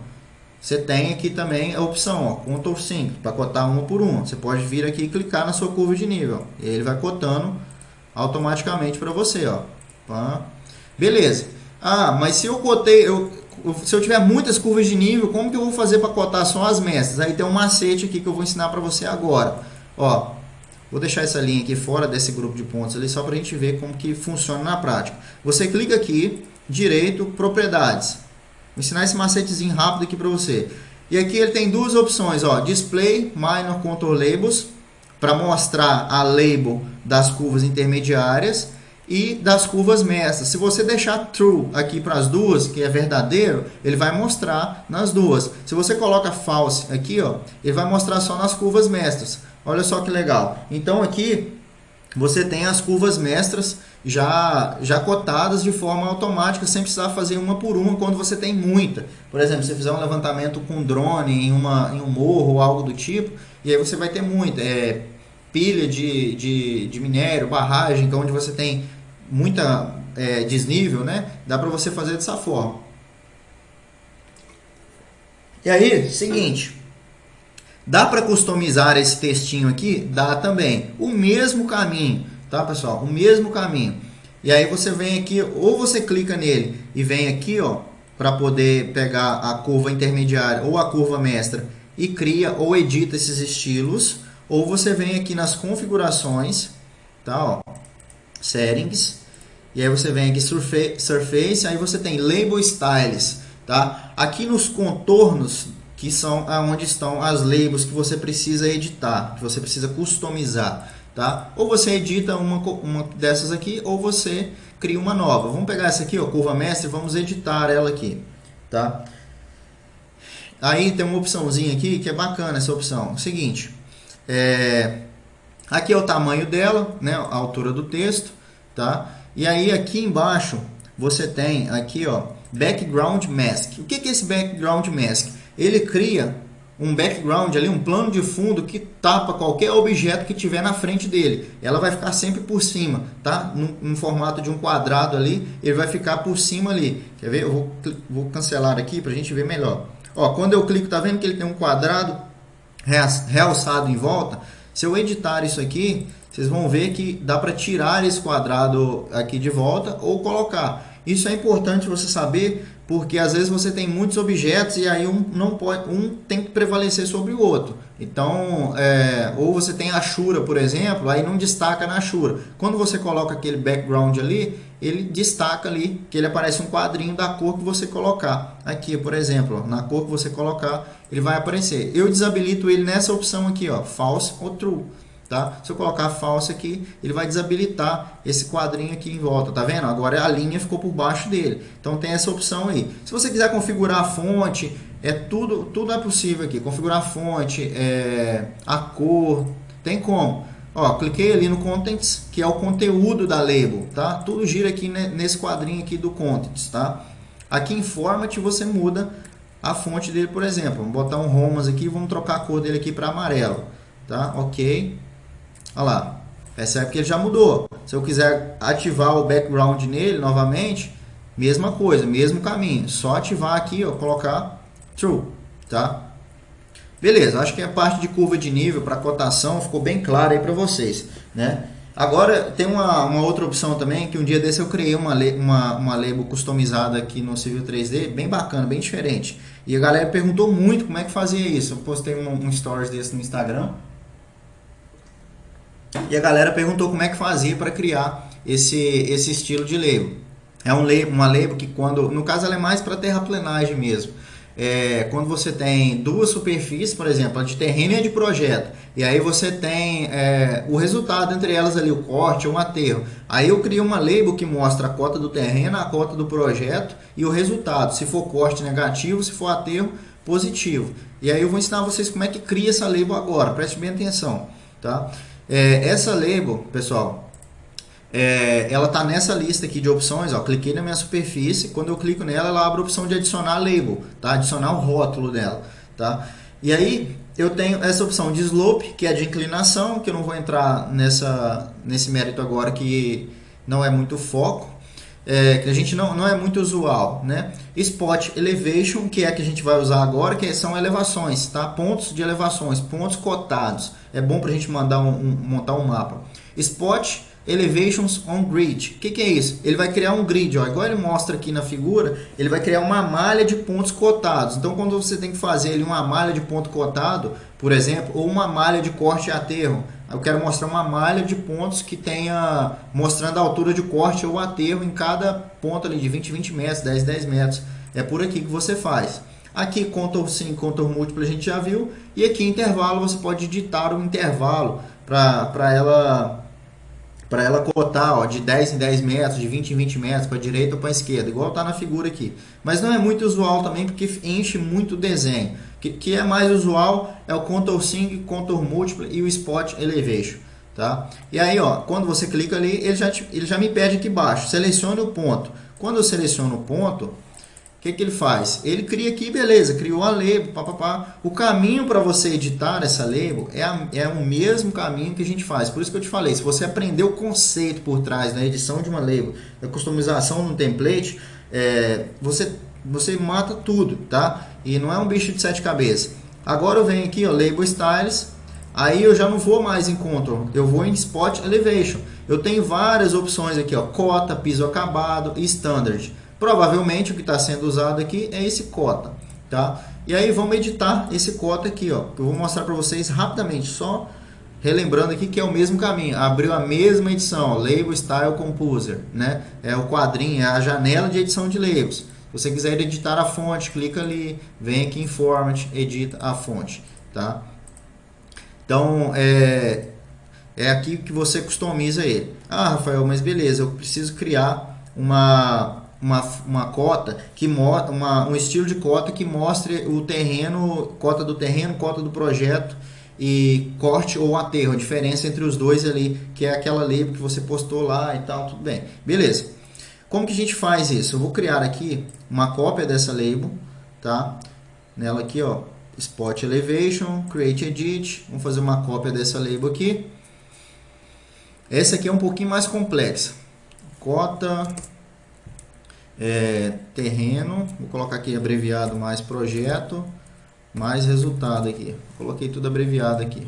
você tem aqui também a opção, ó, Contour Sync, para cotar uma por uma. Você pode vir aqui e clicar na sua curva de nível. E ele vai cotando automaticamente para você, ó. Pá. Beleza. Ah, mas se eu cotei, se eu tiver muitas curvas de nível, como que eu vou fazer para cotar só as mestras? Aí tem um macete aqui que eu vou ensinar para você agora. Ó, vou deixar essa linha aqui fora desse grupo de pontos ali, só para a gente ver como que funciona na prática. Você clica aqui, direito, propriedades. Vou ensinar esse macetezinho rápido aqui para você. E aqui ele tem duas opções, ó, Display Minor Contour Labels, para mostrar a label das curvas intermediárias, e das curvas mestras. Se você deixar true aqui para as duas, que é verdadeiro, ele vai mostrar nas duas. Se você coloca false aqui, ó, ele vai mostrar só nas curvas mestras. Olha só que legal. Então aqui você tem as curvas mestras já cotadas de forma automática, sem precisar fazer uma por uma quando você tem muita. Por exemplo, se você fizer um levantamento com drone em um morro ou algo do tipo, e aí você vai ter muita. Pilha de minério, barragem, então onde você tem muita desnível, né? Dá para você fazer dessa forma. E aí, seguinte, dá para customizar esse textinho aqui? Dá também. O mesmo caminho, tá, pessoal? O mesmo caminho. E aí você vem aqui, ou você clica nele e vem aqui, ó, para poder pegar a curva intermediária ou a curva mestra e cria ou edita esses estilos, ou você vem aqui nas configurações, tá, ó, settings, e aí você vem aqui surface, aí você tem label styles, tá? Aqui nos contornos, que são onde estão as labels que você precisa editar, que você precisa customizar, tá? Ou você edita uma dessas aqui, ou você cria uma nova. Vamos pegar essa aqui, ó, curva mestre, vamos editar ela aqui, tá? Aí tem uma opçãozinha aqui que é bacana essa opção. Seguinte, aqui é o tamanho dela, né, a altura do texto, tá? E aí aqui embaixo você tem aqui, ó, background mask. O que é esse background mask? Ele cria um background ali, um plano de fundo que tapa qualquer objeto que tiver na frente dele. Ela vai ficar sempre por cima, tá? No formato de um quadrado ali, ele vai ficar por cima ali. Quer ver? Eu vou cancelar aqui para a gente ver melhor. Ó, quando eu clico, tá vendo que ele tem um quadrado realçado em volta? Se eu editar isso aqui, vocês vão ver que dá para tirar esse quadrado aqui de volta ou colocar. Isso é importante você saber, porque às vezes você tem muitos objetos e aí um tem que prevalecer sobre o outro. Então, ou você tem a Ashura, por exemplo, aí não destaca na Ashura. Quando você coloca aquele background ali, ele destaca ali, que ele aparece um quadrinho da cor que você colocar. Aqui, por exemplo, na cor que você colocar, ele vai aparecer. Eu desabilito ele nessa opção aqui, ó, false ou true. Tá? Se eu colocar false aqui, ele vai desabilitar esse quadrinho aqui em volta, tá vendo? Agora a linha ficou por baixo dele. Então tem essa opção aí. Se você quiser configurar a fonte, tudo é possível aqui. Configurar a fonte, a cor, tem como. Ó, cliquei ali no Contents, que é o conteúdo da label, tá? Tudo gira aqui nesse quadrinho aqui do Contents, tá? Aqui em Format você muda a fonte dele, por exemplo. Vamos botar um Romans aqui, vamos trocar a cor dele aqui para amarelo, tá? Ok. Olha lá, percebe que ele já mudou. Se eu quiser ativar o background nele novamente, mesma coisa, mesmo caminho. Só ativar aqui, ó, colocar True, tá? Beleza, acho que a parte de curva de nível para cotação ficou bem clara aí para vocês, né? Agora tem uma outra opção também, que um dia desse eu criei uma label customizada aqui no Civil 3D, bem bacana, bem diferente. E a galera perguntou muito como é que fazia isso. Eu postei um stories desse no Instagram. E a galera perguntou como é que fazia para criar esse estilo de label. É uma label que no caso ela é mais para terraplenagem mesmo. Quando você tem duas superfícies, por exemplo, a de terreno e a de projeto, e aí você tem o resultado entre elas ali, o corte ou um aterro. Aí eu crio uma label que mostra a cota do terreno, a cota do projeto e o resultado, se for corte negativo, se for aterro positivo. E aí eu vou ensinar vocês como é que cria essa label agora, preste bem atenção, tá? Essa label, pessoal, ela está nessa lista aqui de opções, ó, cliquei na minha superfície, quando eu clico nela, ela abre a opção de adicionar label, tá? Adicionar o rótulo dela, tá? E aí eu tenho essa opção de slope, que é de inclinação, que eu não vou entrar nesse mérito agora, que não é muito foco, que a gente não é muito usual, né? Spot Elevation, que é a que a gente vai usar agora, que são elevações, tá? Pontos de elevações, pontos cotados. É bom para a gente montar um mapa. Spot Elevations on Grid. O que é isso? Ele vai criar um grid, ó, igual ele mostra aqui na figura, ele vai criar uma malha de pontos cotados. Então, quando você tem que fazer ali uma malha de ponto cotado, por exemplo, ou uma malha de corte e aterro, eu quero mostrar uma malha de pontos que tenha mostrando a altura de corte ou aterro em cada ponto ali de 20 metros, 10 metros. É por aqui que você faz. Aqui contour sim, contour múltiplo a gente já viu. E aqui intervalo você pode digitar o intervalo para ela cotar, ó, de 10 em 10 metros, de 20 em 20 metros, para a direita ou para a esquerda, igual está na figura aqui. Mas não é muito usual também, porque enche muito o desenho. O que é mais usual é o Contour Sync, Contour Múltiplo e o Spot Elevation. Tá? E aí, ó, quando você clica ali, ele já me pede aqui embaixo, selecione o ponto. Quando eu seleciono o ponto, o que ele faz? Ele cria aqui, beleza, criou a label, papapá. O caminho para você editar essa label é o mesmo caminho que a gente faz. Por isso que eu te falei, se você aprender o conceito por trás da edição de uma label, da customização de um template, você mata tudo, tá? E não é um bicho de 7 cabeças. Agora eu venho aqui, ó, Label Styles, Aí eu já não vou mais em Control, eu vou em Spot Elevation. Eu tenho várias opções aqui, ó, cota, piso acabado e Standard. Provavelmente o que está sendo usado aqui é esse cota, tá? E aí vamos editar esse cota aqui, ó, que eu vou mostrar para vocês rapidamente, só relembrando aqui que é o mesmo caminho, abriu a mesma edição, ó, Label Style Composer, né? É o quadrinho, é a janela de edição de labels. Se você quiser editar a fonte, clica ali, vem aqui em Format, edita a fonte, tá? Então, é aqui que você customiza ele. Ah, Rafael, mas beleza, eu preciso criar uma cota, que um estilo de cota que mostre o terreno, cota do terreno, cota do projeto e corte ou aterro, a diferença entre os dois ali, que é aquela label que você postou lá e tal, tudo bem. Beleza. Como que a gente faz isso? Eu vou criar aqui uma cópia dessa label, tá? Nela aqui, ó, Spot Elevation, Create Edit, vamos fazer uma cópia dessa label aqui. Essa aqui é um pouquinho mais complexa. Cota, terreno, vou colocar aqui abreviado mais projeto, mais resultado aqui. Coloquei tudo abreviado aqui.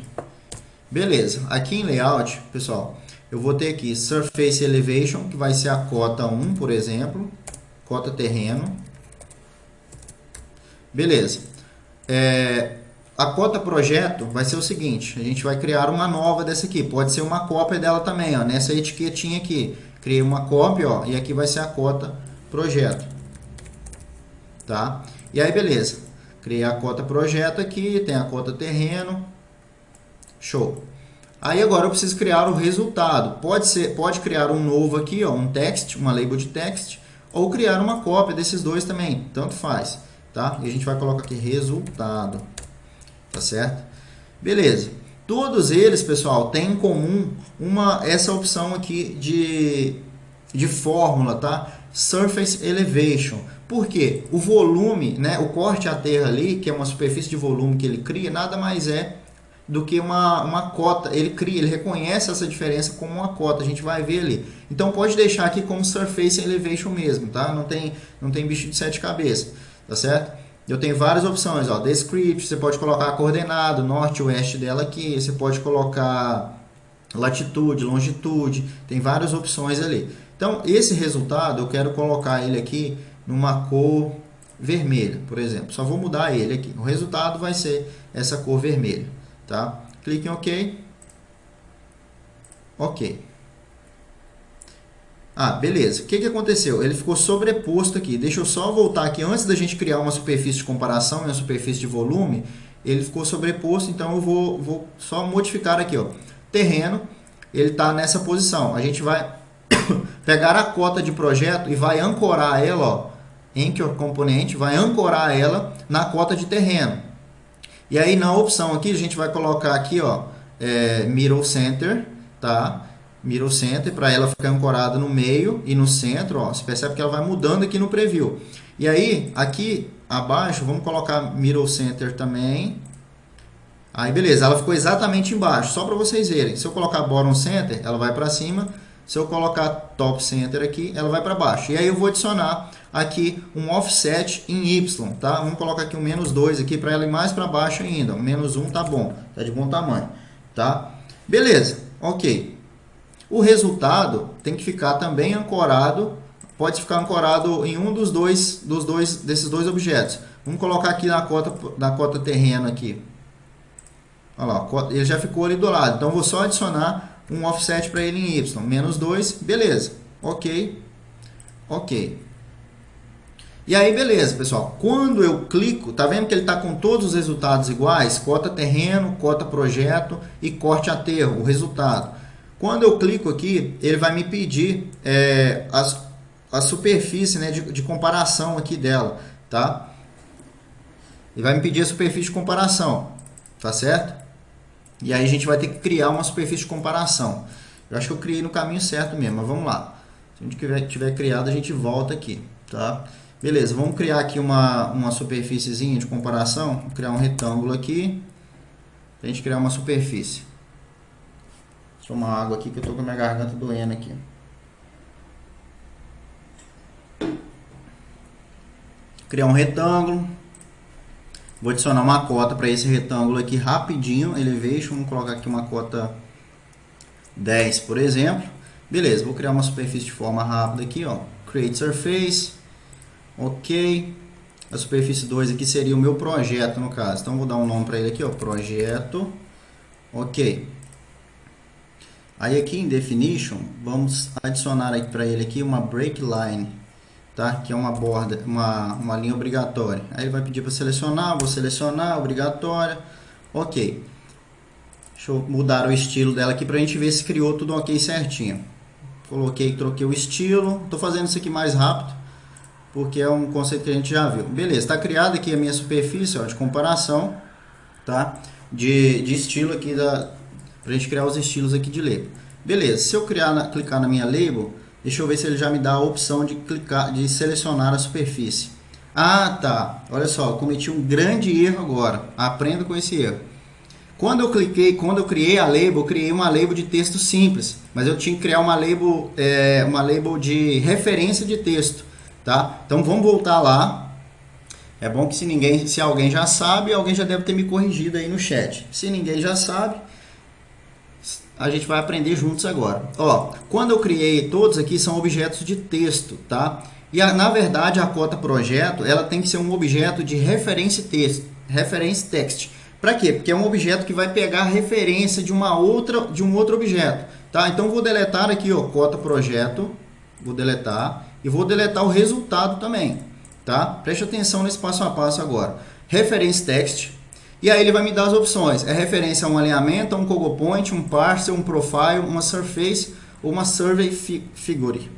Beleza, aqui em Layout, pessoal, eu vou ter aqui Surface Elevation, que vai ser a cota 1, por exemplo, cota terreno. Beleza. A cota projeto vai ser o seguinte, a gente vai criar uma nova dessa aqui, pode ser uma cópia dela também, ó, nessa etiquetinha aqui, criei uma cópia, ó, e aqui vai ser a cota projeto, tá? E aí beleza, criei a cota projeto aqui, tem a cota terreno, show. Aí agora eu preciso criar o resultado, pode criar um novo aqui, ó, um text, uma label de text, ou criar uma cópia desses dois também, tanto faz, tá? E a gente vai colocar aqui resultado. Tá certo? Beleza. Todos eles, pessoal, têm em comum essa opção aqui de fórmula, tá? Surface Elevation. Por quê? O volume, né, o corte a terra ali, que é uma superfície de volume que ele cria, nada mais é do que uma cota. Ele reconhece essa diferença como uma cota, a gente vai ver ali. Então pode deixar aqui como Surface Elevation mesmo, tá? Não tem bicho de sete cabeças, tá certo? Eu tenho várias opções, ó, Descript, você pode colocar a coordenada, norte e oeste dela aqui, você pode colocar latitude, longitude, tem várias opções ali. Então, esse resultado, eu quero colocar ele aqui numa cor vermelha, por exemplo. Só vou mudar ele aqui. O resultado vai ser essa cor vermelha, tá? Clique em OK. OK. Ah, beleza. O que aconteceu? Ele ficou sobreposto aqui. Deixa eu só voltar aqui. Antes da gente criar uma superfície de comparação e uma superfície de volume, ele ficou sobreposto, então eu vou só modificar aqui, ó. Terreno, ele está nessa posição. A gente vai pegar a cota de projeto e vai ancorar ela, ó, Anchor Component, vai ancorar ela na cota de terreno. E aí na opção aqui, a gente vai colocar aqui, ó, Middle Center, tá? Middle Center, para ela ficar ancorada no meio e no centro, ó, você percebe que ela vai mudando aqui no preview. E aí, aqui abaixo, vamos colocar Middle Center também. Aí, beleza, ela ficou exatamente embaixo, só para vocês verem. Se eu colocar Bottom Center, ela vai para cima. Se eu colocar Top Center aqui, ela vai para baixo. E aí eu vou adicionar aqui um offset em Y, tá? Vamos colocar aqui um -2 aqui para ela ir mais para baixo ainda. Um -1 tá bom, tá de bom tamanho, tá? Beleza, ok. O resultado tem que ficar também ancorado, pode ficar ancorado em um desses dois objetos. Vamos colocar aqui na cota terreno aqui. Olha lá, ele já ficou ali do lado. Então, vou só adicionar um offset para ele em Y. -2, beleza. Ok. Ok. E aí, beleza, pessoal. Quando eu clico, tá vendo que ele está com todos os resultados iguais? Cota terreno, cota projeto e corte aterro, o resultado. Quando eu clico aqui, ele vai me pedir a superfície, né, de comparação aqui dela, tá? Ele vai me pedir a superfície de comparação, tá certo? E aí a gente vai ter que criar uma superfície de comparação. Eu acho que eu criei no caminho certo mesmo, mas vamos lá. Se a gente tiver criado, a gente volta aqui, tá? Beleza, vamos criar aqui uma superfíciezinha de comparação. Vou criar um retângulo aqui, pra gente criar uma superfície. Vou tomar água aqui que eu tô com a minha garganta doendo aqui. Criar um retângulo. Vou adicionar uma cota para esse retângulo aqui rapidinho, elevation, vamos colocar aqui uma cota 10, por exemplo. Beleza, vou criar uma superfície de forma rápida aqui, ó. Create Surface, ok. A superfície 2 aqui seria o meu projeto, no caso. Então, vou dar um nome para ele aqui, ó, projeto, ok. Aí aqui em Definition, vamos adicionar aqui para ele aqui uma Break Line, tá? Que é uma borda, uma linha obrigatória. Aí ele vai pedir para selecionar, vou selecionar, obrigatória, ok. Deixa eu mudar o estilo dela aqui para a gente ver se criou tudo ok certinho. Coloquei, troquei o estilo. Estou fazendo isso aqui mais rápido, porque é um conceito que a gente já viu. Beleza, está criada aqui a minha superfície, ó, de comparação, tá? De estilo aqui, para a gente criar os estilos aqui de label. Beleza, se eu clicar na minha label, deixa eu ver se ele já me dá a opção de selecionar a superfície. Ah, tá. Olha só, eu cometi um grande erro agora. Aprenda com esse erro. Quando eu criei a label, eu criei uma label de texto simples, mas eu tinha que criar uma label de referência de texto, tá? Então vamos voltar lá. É bom que se alguém já sabe, alguém já deve ter me corrigido aí no chat. Se ninguém já sabe, a gente vai aprender juntos agora. Ó, quando eu criei todos aqui são objetos de texto, tá? E na verdade a cota projeto, ela tem que ser um objeto de referência text. Para quê? Porque é um objeto que vai pegar a referência de um outro objeto, tá? Então vou deletar aqui, ó, cota projeto, vou deletar e vou deletar o resultado também, tá? Preste atenção nesse passo a passo agora. Reference text, e aí ele vai me dar as opções. É referência a um alinhamento, a um cargo point, um parser, um profile, uma surface ou uma survey figure.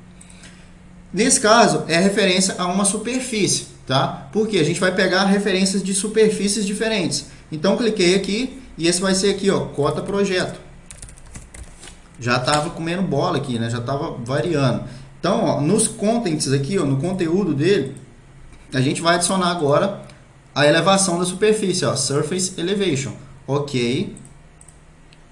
Nesse caso, é referência a uma superfície, tá? Porque a gente vai pegar referências de superfícies diferentes. Então, cliquei aqui e esse vai ser aqui, ó, cota projeto. Já estava comendo bola aqui, né? Já estava variando. Então, ó, nos contents aqui, ó, no conteúdo dele, a gente vai adicionar agora a elevação da superfície, ó, Surface Elevation. Ok.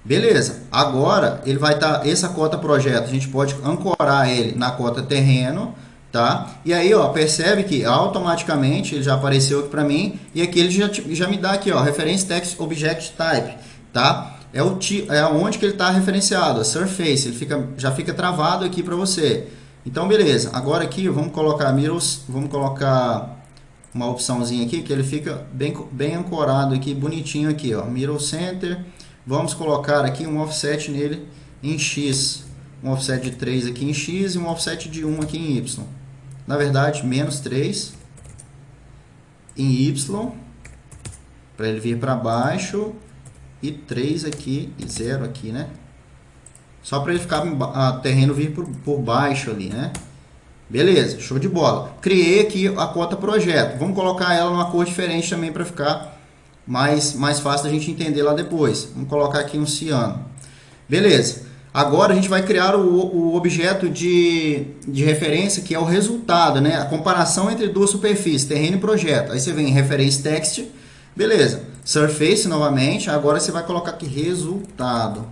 Beleza. Agora, ele vai estar, essa cota projeto, a gente pode ancorar ele na cota terreno, tá? E aí, ó, percebe que automaticamente ele já apareceu aqui para mim e aqui ele já me dá aqui, ó, Reference Text Object Type, tá? É onde que ele está referenciado, a Surface, ele já fica travado aqui para você. Então, beleza. Agora aqui, vamos colocar mirrors, vamos colocar uma opçãozinha aqui que ele fica bem ancorado aqui, bonitinho aqui, ó, Mirror Center. Vamos colocar aqui um offset nele em X, um offset de 3 aqui em X e um offset de 1 aqui em Y. Na verdade, menos 3 em Y, para ele vir para baixo, e 3 aqui e 0 aqui, né? Só para ele ficar, terreno vir por baixo ali, né? Beleza, show de bola. Criei aqui a cota projeto. Vamos colocar ela numa cor diferente também para ficar mais fácil da gente entender lá depois. Vamos colocar aqui um ciano. Beleza. Agora a gente vai criar o objeto de referência, que é o resultado, né? A comparação entre duas superfícies, terreno e projeto. Aí você vem em reference text. Beleza. Surface novamente. Agora você vai colocar aqui resultado.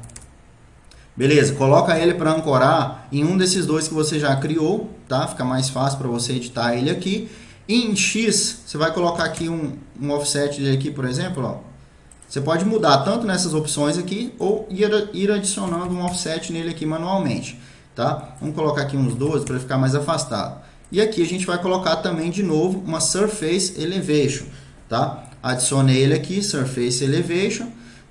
Beleza, coloca ele para ancorar em um desses dois que você já criou, tá? Fica mais fácil para você editar ele aqui. E em X, você vai colocar aqui um offset dele aqui, por exemplo, ó. Você pode mudar tanto nessas opções aqui ou ir adicionando um offset nele aqui manualmente, tá? Vamos colocar aqui uns 12 para ficar mais afastado. E aqui a gente vai colocar também de novo uma Surface Elevation, tá? Adicionei ele aqui, Surface Elevation.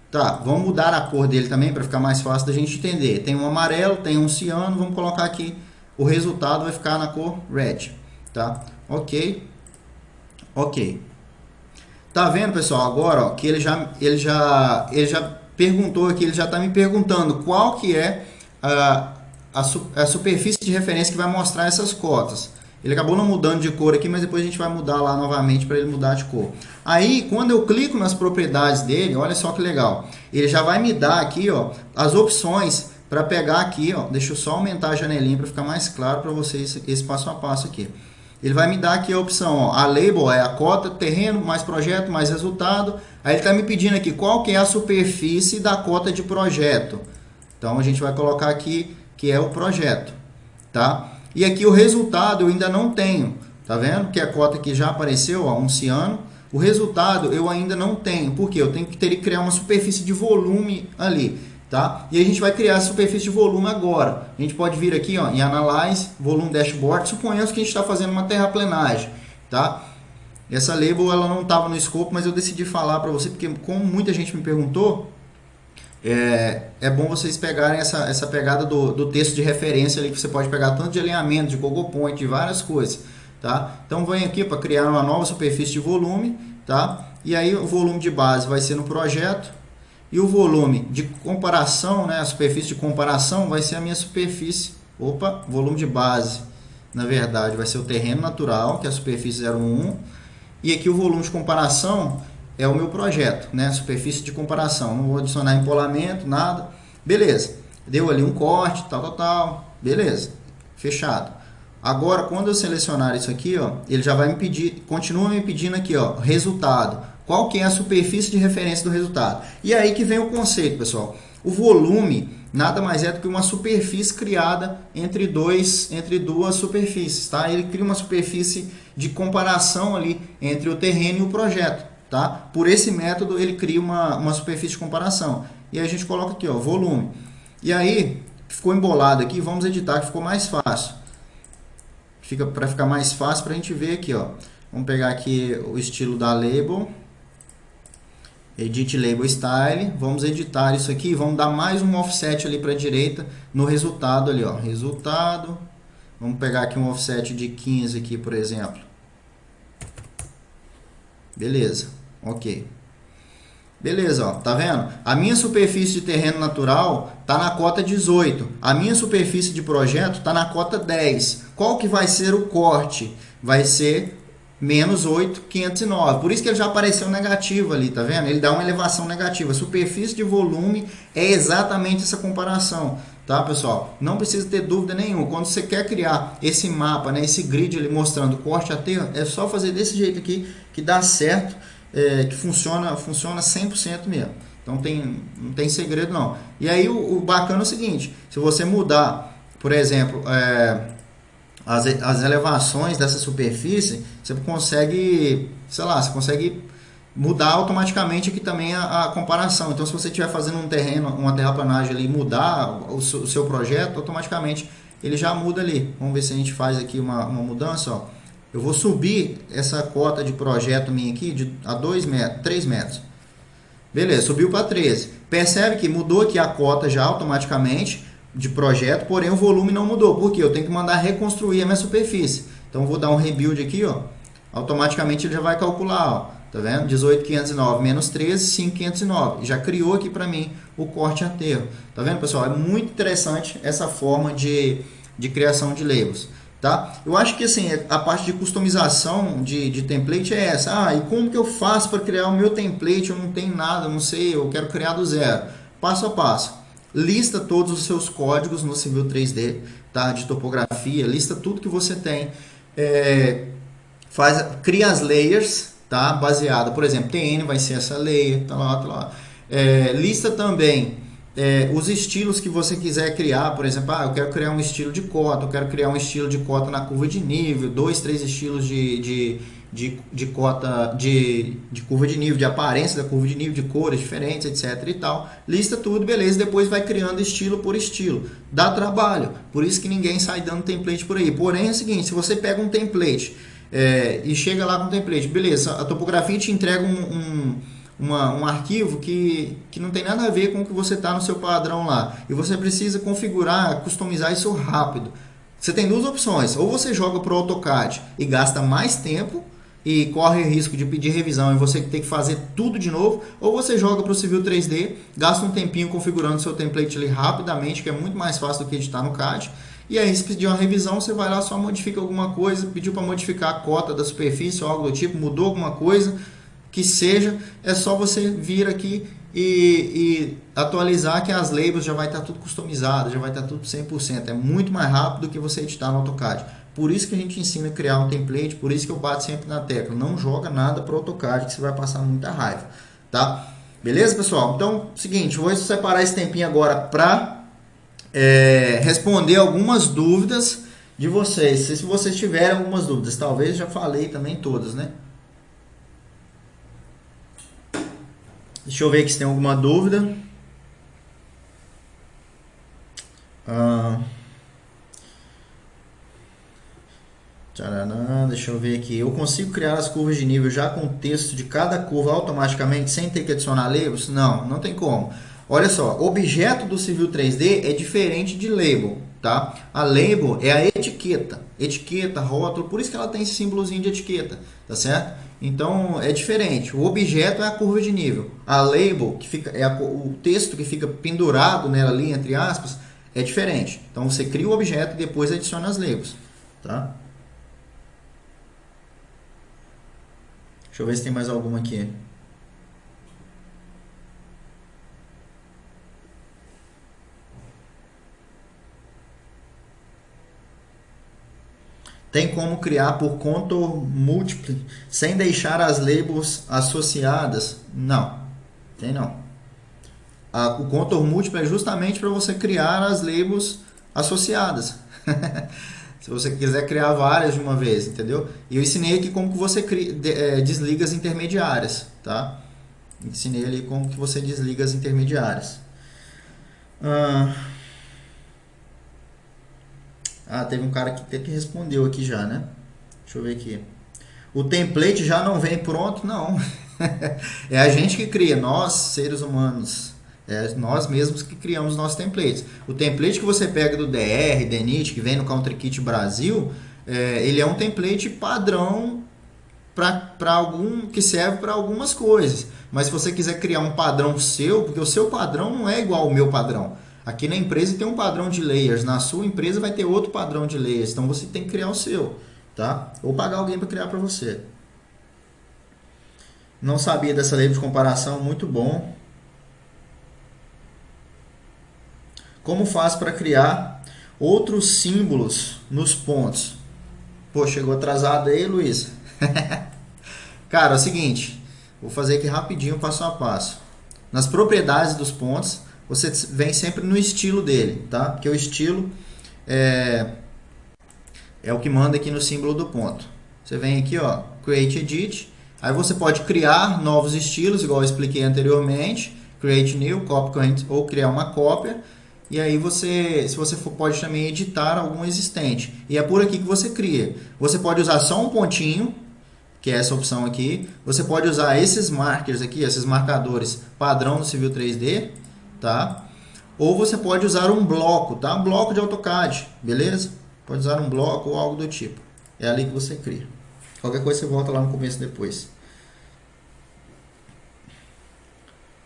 Tá, vamos mudar a cor dele também para ficar mais fácil da gente entender. Tem um amarelo, tem um ciano, vamos colocar aqui, o resultado vai ficar na cor red, tá? Ok. Tá vendo, pessoal, agora, ó, que ele já perguntou aqui, ele já está me perguntando qual que é a superfície de referência que vai mostrar essas cotas. Ele acabou não mudando de cor aqui, mas depois a gente vai mudar lá novamente para ele mudar de cor. Aí, quando eu clico nas propriedades dele, olha só que legal. Ele já vai me dar aqui, ó, as opções para pegar aqui, ó. Deixa eu só aumentar a janelinha para ficar mais claro para vocês esse passo a passo aqui. Ele vai me dar aqui a opção, ó, a label é a cota, terreno, mais projeto, mais resultado. Aí ele está me pedindo aqui qual que é a superfície da cota de projeto. Então, a gente vai colocar aqui que é o projeto, tá? E aqui o resultado eu ainda não tenho, tá vendo? Que a cota aqui já apareceu, ó, um ciano. O resultado eu ainda não tenho, porque eu tenho que ter que criar uma superfície de volume ali, tá? E a gente vai criar a superfície de volume agora. A gente pode vir aqui, ó, em Analyze, Volume Dashboard. Suponhamos que a gente está fazendo uma terraplenagem, tá? Essa label ela não estava no escopo, mas eu decidi falar para você, porque como muita gente me perguntou, é bom vocês pegarem essa pegada do texto de referência ali, que você pode pegar tanto de alinhamento, de Google Point, de várias coisas, tá? Então vem aqui para criar uma nova superfície de volume, tá? E aí o volume de base vai ser no projeto, e o volume de comparação, né, a superfície de comparação vai ser a minha superfície, volume de base, na verdade vai ser o terreno natural, que é a superfície 01, e aqui o volume de comparação é o meu projeto, né? Superfície de comparação. Não vou adicionar empolamento, nada. Beleza. Deu ali um corte, tal. Beleza. Fechado. Agora, quando eu selecionar isso aqui, ó, ele já vai me pedir, continua me pedindo aqui, ó, resultado. Qual que é a superfície de referência do resultado? E aí que vem o conceito, pessoal. O volume nada mais é do que uma superfície criada entre duas superfícies, tá? Ele cria uma superfície de comparação ali entre o terreno e o projeto, tá? Por esse método ele cria uma superfície de comparação. E aí a gente coloca aqui, ó, volume. E aí ficou embolado aqui, vamos editar que ficou mais fácil. Para ficar mais fácil para a gente ver aqui, ó. Vamos pegar aqui o estilo da label. Edit Label Style, vamos editar isso aqui, vamos dar mais um offset ali para a direita no resultado ali, ó, resultado, vamos pegar aqui um offset de 15 aqui, por exemplo, beleza, ok, beleza, ó, tá vendo? A minha superfície de terreno natural tá na cota 18, a minha superfície de projeto tá na cota 10, qual que vai ser o corte? Vai ser menos 8.509. Por isso que ele já apareceu negativo ali, tá vendo? Ele dá uma elevação negativa. Superfície de volume é exatamente essa comparação, tá, pessoal? Não precisa ter dúvida nenhuma. Quando você quer criar esse mapa, né, esse grid ali mostrando corte a terra, é só fazer desse jeito aqui que dá certo, que funciona 100% mesmo. Então não tem segredo não. E aí o bacana é o seguinte, se você mudar, por exemplo, as elevações dessa superfície, você consegue, sei lá, você consegue mudar automaticamente aqui também a comparação. Então, se você estiver fazendo um terreno, uma terraplanagem ali, mudar o seu projeto, automaticamente ele já muda ali. Vamos ver se a gente faz aqui uma mudança, ó. Eu vou subir essa cota de projeto minha aqui a 2 metros, 3 metros. Beleza, subiu para 13. Percebe que mudou aqui a cota já automaticamente de projeto, porém o volume não mudou, porque eu tenho que mandar reconstruir a minha superfície. Então vou dar um rebuild aqui, ó, automaticamente ele já vai calcular, ó, tá vendo? 18.509 menos 13, 5.509, já criou aqui para mim o corte aterro, tá vendo, pessoal? É muito interessante essa forma de criação de labels, tá? Eu acho que assim, a parte de customização de template é essa. E como que eu faço para criar o meu template? Eu não tenho nada, não sei, eu quero criar do zero. Passo a passo. Lista todos os seus códigos no Civil 3D, tá? De topografia, lista tudo que você tem, cria as layers, tá? Baseada, por exemplo, TN vai ser essa layer, tá lá. Lista também os estilos que você quiser criar, por exemplo, eu quero criar um estilo de cota, eu quero criar um estilo de cota na curva de nível, 2, 3 estilos de cota, de curva de nível, de aparência da curva de nível, de cores diferentes, etc e tal. Lista tudo, beleza, depois vai criando estilo por estilo. Dá trabalho, por isso que ninguém sai dando template por aí. Porém é o seguinte, se você pega um template e chega lá com o template, beleza, a topografia te entrega um arquivo que não tem nada a ver com o que você está no seu padrão lá. E você precisa configurar, customizar isso rápido. Você tem duas opções, ou você joga para o AutoCAD e gasta mais tempo, e corre o risco de pedir revisão e você ter que fazer tudo de novo, ou você joga para o Civil 3D, gasta um tempinho configurando seu template ali rapidamente, que é muito mais fácil do que editar no CAD, e aí se pedir uma revisão, você vai lá, só modifica alguma coisa, pediu para modificar a cota da superfície ou algo do tipo, mudou alguma coisa, que seja, é só você vir aqui e atualizar que as labels já vai estar tudo customizado, já vai estar tudo 100%, é muito mais rápido do que você editar no AutoCAD. Por isso que a gente ensina a criar um template, por isso que eu bato sempre na tecla. Não joga nada para o AutoCAD, que você vai passar muita raiva, tá? Beleza, pessoal? Então, seguinte, vou separar esse tempinho agora para responder algumas dúvidas de vocês. Se vocês tiverem algumas dúvidas, talvez já falei também todas, né? Deixa eu ver aqui se tem alguma dúvida. Ah, tcharam, deixa eu ver aqui. Eu consigo criar as curvas de nível já com o texto de cada curva automaticamente sem ter que adicionar labels? Não, não tem como. Olha só, objeto do Civil 3D é diferente de label, tá? A label é a etiqueta, rótulo, por isso que ela tem esse símbolozinho de etiqueta, tá certo? Então é diferente. O objeto é a curva de nível. A label, que fica, o texto que fica pendurado nela ali, entre aspas, é diferente. Então você cria o objeto e depois adiciona as labels, tá? Deixa eu ver se tem mais alguma aqui. Tem como criar por contour múltiplo sem deixar as labels associadas? Não, tem não. O contour múltiplo é justamente para você criar as labels associadas. Se você quiser criar várias de uma vez, entendeu? E eu ensinei aqui como que você desliga as intermediárias, tá? Ensinei ali como que você desliga as intermediárias. Teve um cara que até que respondeu aqui já, né? Deixa eu ver aqui. O template já não vem pronto? Não. É a gente que cria, nós, seres humanos. É nós mesmos que criamos nossos templates. O template que você pega do DR, DNIT, que vem no CountryKit Brasil, ele é um template padrão para algum que serve para algumas coisas. Mas se você quiser criar um padrão seu, porque o seu padrão não é igual ao meu padrão. Aqui na empresa tem um padrão de layers, na sua empresa vai ter outro padrão de layers, então você tem que criar o seu, tá? Ou pagar alguém para criar para você. Não sabia dessa lei de comparação, muito bom. Como faz para criar outros símbolos nos pontos? Pô, chegou atrasado aí, Luiz? Cara, é o seguinte, vou fazer aqui rapidinho, passo a passo. Nas propriedades dos pontos, você vem sempre no estilo dele, tá? Porque o estilo é o que manda aqui no símbolo do ponto. Você vem aqui, ó, Create Edit. Aí você pode criar novos estilos, igual eu expliquei anteriormente. Create New, Copy ou criar uma cópia. E aí você, se você for, pode também editar algum existente. E é por aqui que você cria. Você pode usar só um pontinho, que é essa opção aqui. Você pode usar esses markers aqui, esses marcadores padrão do Civil 3D, tá? Ou você pode usar um bloco, tá? Um bloco de AutoCAD, beleza? Pode usar um bloco ou algo do tipo. É ali que você cria. Qualquer coisa você volta lá no começo depois.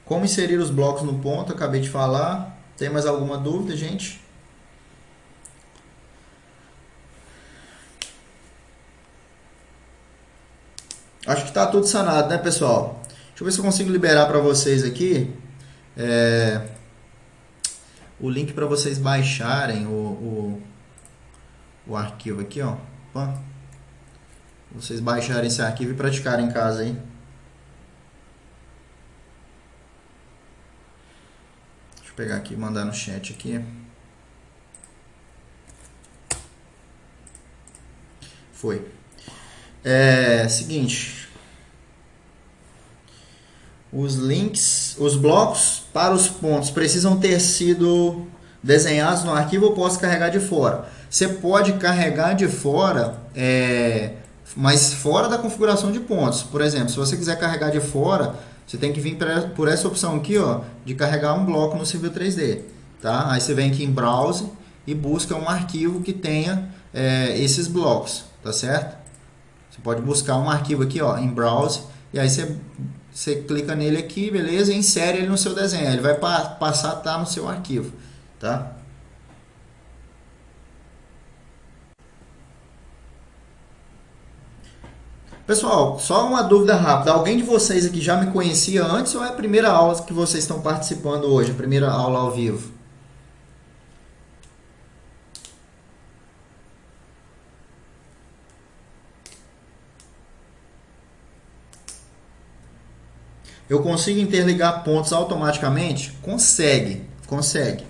Como inserir os blocos no ponto, acabei de falar. Tem mais alguma dúvida, gente? Acho que está tudo sanado, né, pessoal? Deixa eu ver se eu consigo liberar para vocês aqui o link para vocês baixarem o arquivo aqui, ó. Opa. Vocês baixarem esse arquivo e praticarem em casa, hein? Deixa eu pegar aqui e mandar no chat aqui. Foi. Seguinte. Os links, os blocos para os pontos precisam ter sido desenhados no arquivo ou posso carregar de fora? Você pode carregar de fora, mas fora da configuração de pontos. Por exemplo, se você quiser carregar de fora, você tem que vir por essa opção aqui, ó, de carregar um bloco no Civil 3D. Tá? Aí você vem aqui em Browse e busca um arquivo que tenha esses blocos, tá certo? Você pode buscar um arquivo aqui, ó, em Browse, e aí você clica nele aqui, beleza, e insere ele no seu desenho. Ele vai passar a estar no seu arquivo, tá? Pessoal, só uma dúvida rápida. Alguém de vocês aqui já me conhecia antes ou é a primeira aula que vocês estão participando hoje? A primeira aula ao vivo? Eu consigo interligar pontos automaticamente? Consegue, consegue.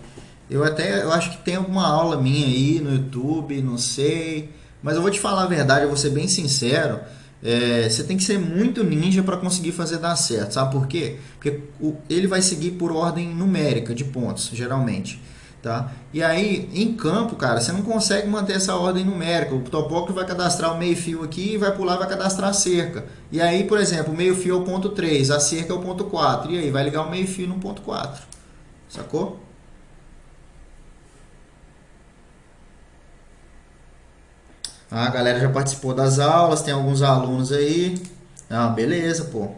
Eu acho que tem alguma aula minha aí no YouTube, não sei. Mas eu vou te falar a verdade, eu vou ser bem sincero. você tem que ser muito ninja para conseguir fazer dar certo, sabe por quê? Porque ele vai seguir por ordem numérica de pontos, geralmente, tá? E aí, em campo, cara, você não consegue manter essa ordem numérica. O topógrafo vai cadastrar o meio-fio aqui e vai pular e vai cadastrar a cerca. E aí, por exemplo, o meio-fio é o ponto 3, a cerca é o ponto 4. E aí, vai ligar o meio-fio no ponto 4. Sacou? A galera já participou das aulas, tem alguns alunos aí. Ah, beleza, pô.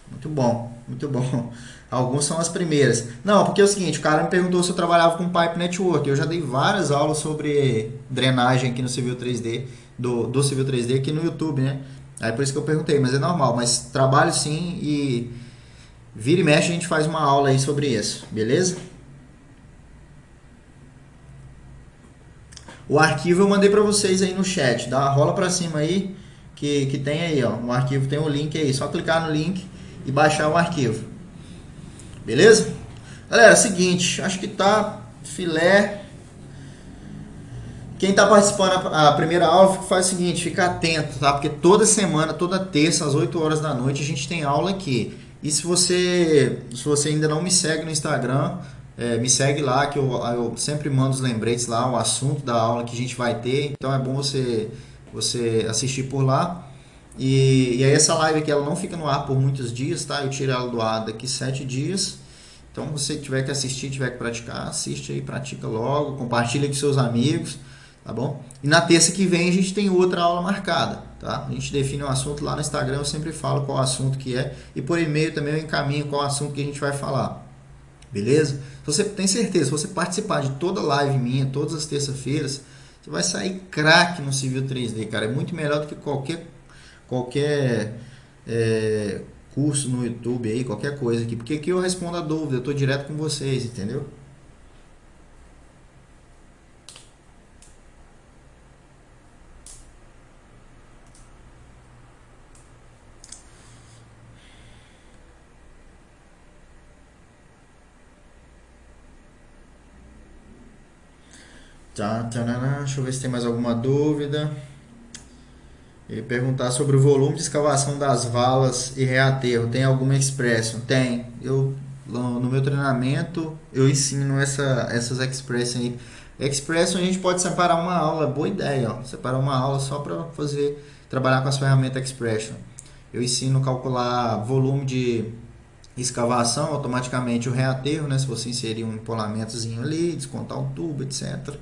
Muito bom, muito bom. Alguns são as primeiras. Não, porque é o seguinte, o cara me perguntou se eu trabalhava com Pipe Network. Eu já dei várias aulas sobre drenagem aqui no Civil 3D, do Civil 3D aqui no YouTube, né? Aí por isso que eu perguntei, mas é normal. Mas trabalho sim e vira e mexe a gente faz uma aula aí sobre isso, beleza? O arquivo eu mandei para vocês aí no chat, dá rola para cima aí que tem aí, ó. O arquivo tem o link aí, só clicar no link e baixar o arquivo. Beleza? Galera, é o seguinte, acho que tá filé. Quem tá participando a primeira aula, faz o seguinte, fica atento, tá? Porque toda semana, toda terça, às 8 horas da noite, a gente tem aula aqui. E se você ainda não me segue no Instagram, me segue lá, que eu sempre mando os lembretes lá, o assunto da aula que a gente vai ter. Então é bom você assistir por lá. E aí essa live aqui, ela não fica no ar por muitos dias, tá? Eu tiro ela do ar daqui 7 dias. Então, você tiver que assistir, tiver que praticar, assiste aí, pratica logo, compartilha com seus amigos, tá bom? E na terça que vem a gente tem outra aula marcada, tá? A gente define um assunto lá no Instagram, eu sempre falo qual assunto que é, e por e-mail também eu encaminho qual assunto que a gente vai falar, beleza? Se você tem certeza, se você participar de toda live minha, todas as terças-feiras, você vai sair craque no Civil 3D, cara. É muito melhor do que qualquer curso no YouTube aí, qualquer coisa aqui, porque aqui eu respondo a dúvida, eu tô direto com vocês, entendeu? Tá, tanana, deixa eu ver se tem mais alguma dúvida. Ele perguntar sobre o volume de escavação das valas e reaterro. Tem alguma expression? Tem. Eu no meu treinamento eu ensino essas expressions aí. Expression a gente pode separar uma aula, boa ideia, ó. Separar uma aula só para fazer trabalhar com as ferramentas expression. Eu ensino a calcular volume de escavação, automaticamente o reaterro, né? Se você inserir um empolamentozinho ali, descontar um tubo, etc.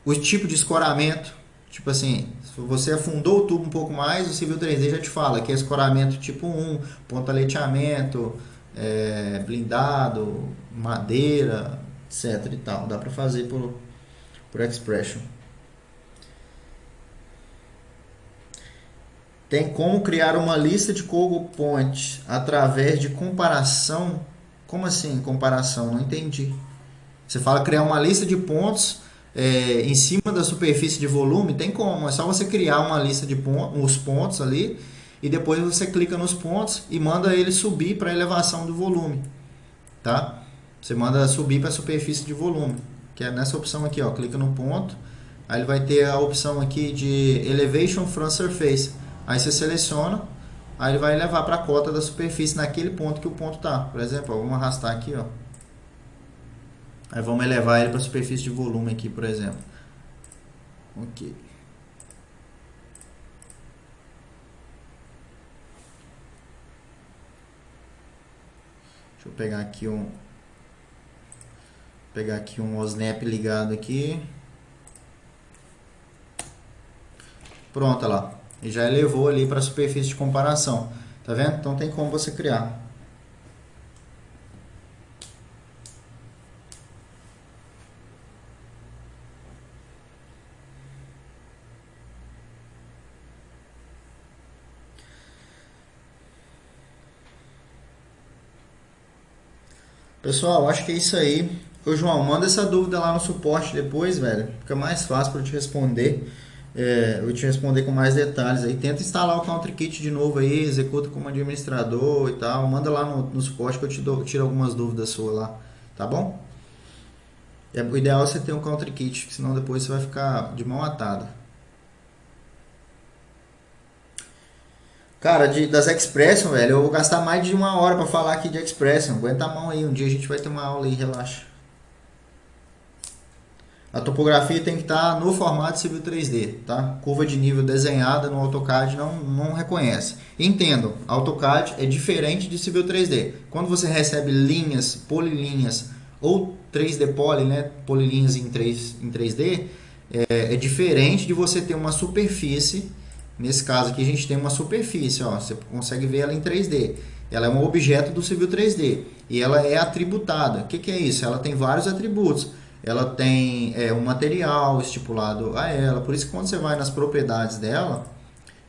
O tipo de escoramento, tipo assim, se você afundou o tubo um pouco mais, o Civil 3D já te fala que é escoramento tipo 1, ponta-leiteamento, blindado, madeira, etc e tal. Dá para fazer por expression. Tem como criar uma lista de Kogel Points através de comparação? Como assim comparação? Não entendi. Você fala criar uma lista de pontos em cima da superfície de volume, tem como. É só você criar uma lista de os pontos ali e depois você clica nos pontos e manda ele subir para a elevação do volume, tá? Você manda subir para a superfície de volume, que é nessa opção aqui, ó. Clica no ponto, aí ele vai ter a opção aqui de Elevation from Surface. Aí você seleciona, aí ele vai levar para a cota da superfície naquele ponto que o ponto tá. Por exemplo, ó, vamos arrastar aqui, ó. Aí vamos elevar ele para a superfície de volume aqui, por exemplo. Ok. Deixa eu pegar aqui um OSNAP ligado aqui. Pronto, olha lá. E já elevou ali para a superfície de comparação. Tá vendo? Então tem como você criar. Pessoal, acho que é isso aí. Ô João, manda essa dúvida lá no suporte depois, velho. Fica mais fácil para eu te responder. Eu te responder com mais detalhes aí. Tenta instalar o Country Kit de novo aí, executa como administrador e tal. Manda lá no suporte que eu tiro algumas dúvidas suas lá. Tá bom? O ideal é você ter um Country Kit, senão depois você vai ficar de mão atada. Cara, das Expression, velho, eu vou gastar mais de 1 hora pra falar aqui de Expression. Aguenta a mão aí, um dia a gente vai ter uma aula aí, relaxa. A topografia tem que estar no formato Civil 3D, tá? Curva de nível desenhada no AutoCAD não reconhece. Entendam, AutoCAD é diferente de Civil 3D. Quando você recebe linhas, polilinhas ou 3D poly, né, polilinhas em 3D, é diferente de você ter uma superfície. Nesse caso aqui a gente tem uma superfície, ó, você consegue ver ela em 3D. Ela é um objeto do Civil 3D e ela é atributada. O que é isso? Ela tem vários atributos. Ela tem um material estipulado a ela. Por isso que quando você vai nas propriedades dela,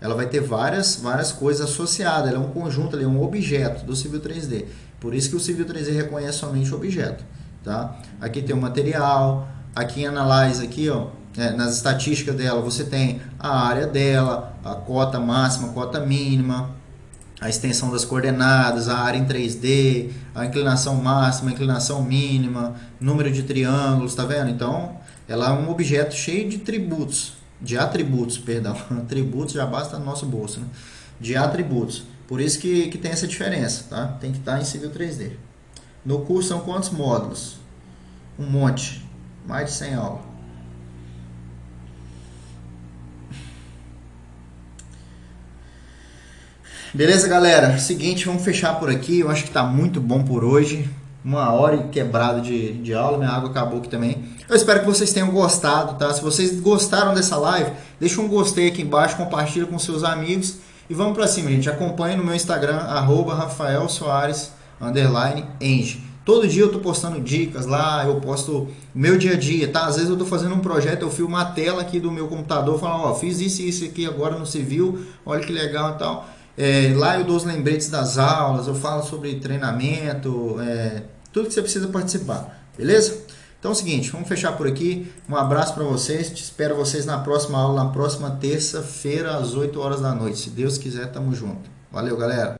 ela vai ter várias coisas associadas. Ela é um conjunto, ela é um objeto do Civil 3D. Por isso que o Civil 3D reconhece somente o objeto. Tá? Aqui tem o material. Aqui em Analyze, aqui, ó, nas estatísticas dela, você tem a área dela, a cota máxima, a cota mínima, a extensão das coordenadas, a área em 3D, a inclinação máxima, a inclinação mínima, número de triângulos, tá vendo? Então, ela é um objeto cheio de atributos, perdão. Atributos já basta no nosso bolso, né? De atributos. Por isso que tem essa diferença, tá? Tem que estar em Civil 3D. No curso são quantos módulos? Um monte. Mais de 100 aulas. Beleza, galera? Seguinte, vamos fechar por aqui. Eu acho que tá muito bom por hoje. 1 hora e quebrado de aula. Minha água acabou aqui também. Eu espero que vocês tenham gostado, tá? Se vocês gostaram dessa live, deixa um gostei aqui embaixo, compartilha com seus amigos. E vamos pra cima, gente. Acompanhe no meu Instagram, @RafaelSoares_Eng. Todo dia eu tô postando dicas lá, eu posto meu dia a dia, tá? Às vezes eu tô fazendo um projeto, eu filmo a tela aqui do meu computador, falando, ó, fiz isso e isso aqui agora no civil, olha que legal e tal. Lá eu dou os lembretes das aulas, eu falo sobre treinamento, tudo que você precisa participar, beleza? Então é o seguinte, vamos fechar por aqui. Um abraço para vocês, espero vocês na próxima aula, na próxima terça-feira, às 8 horas da noite. Se Deus quiser, tamo junto. Valeu, galera!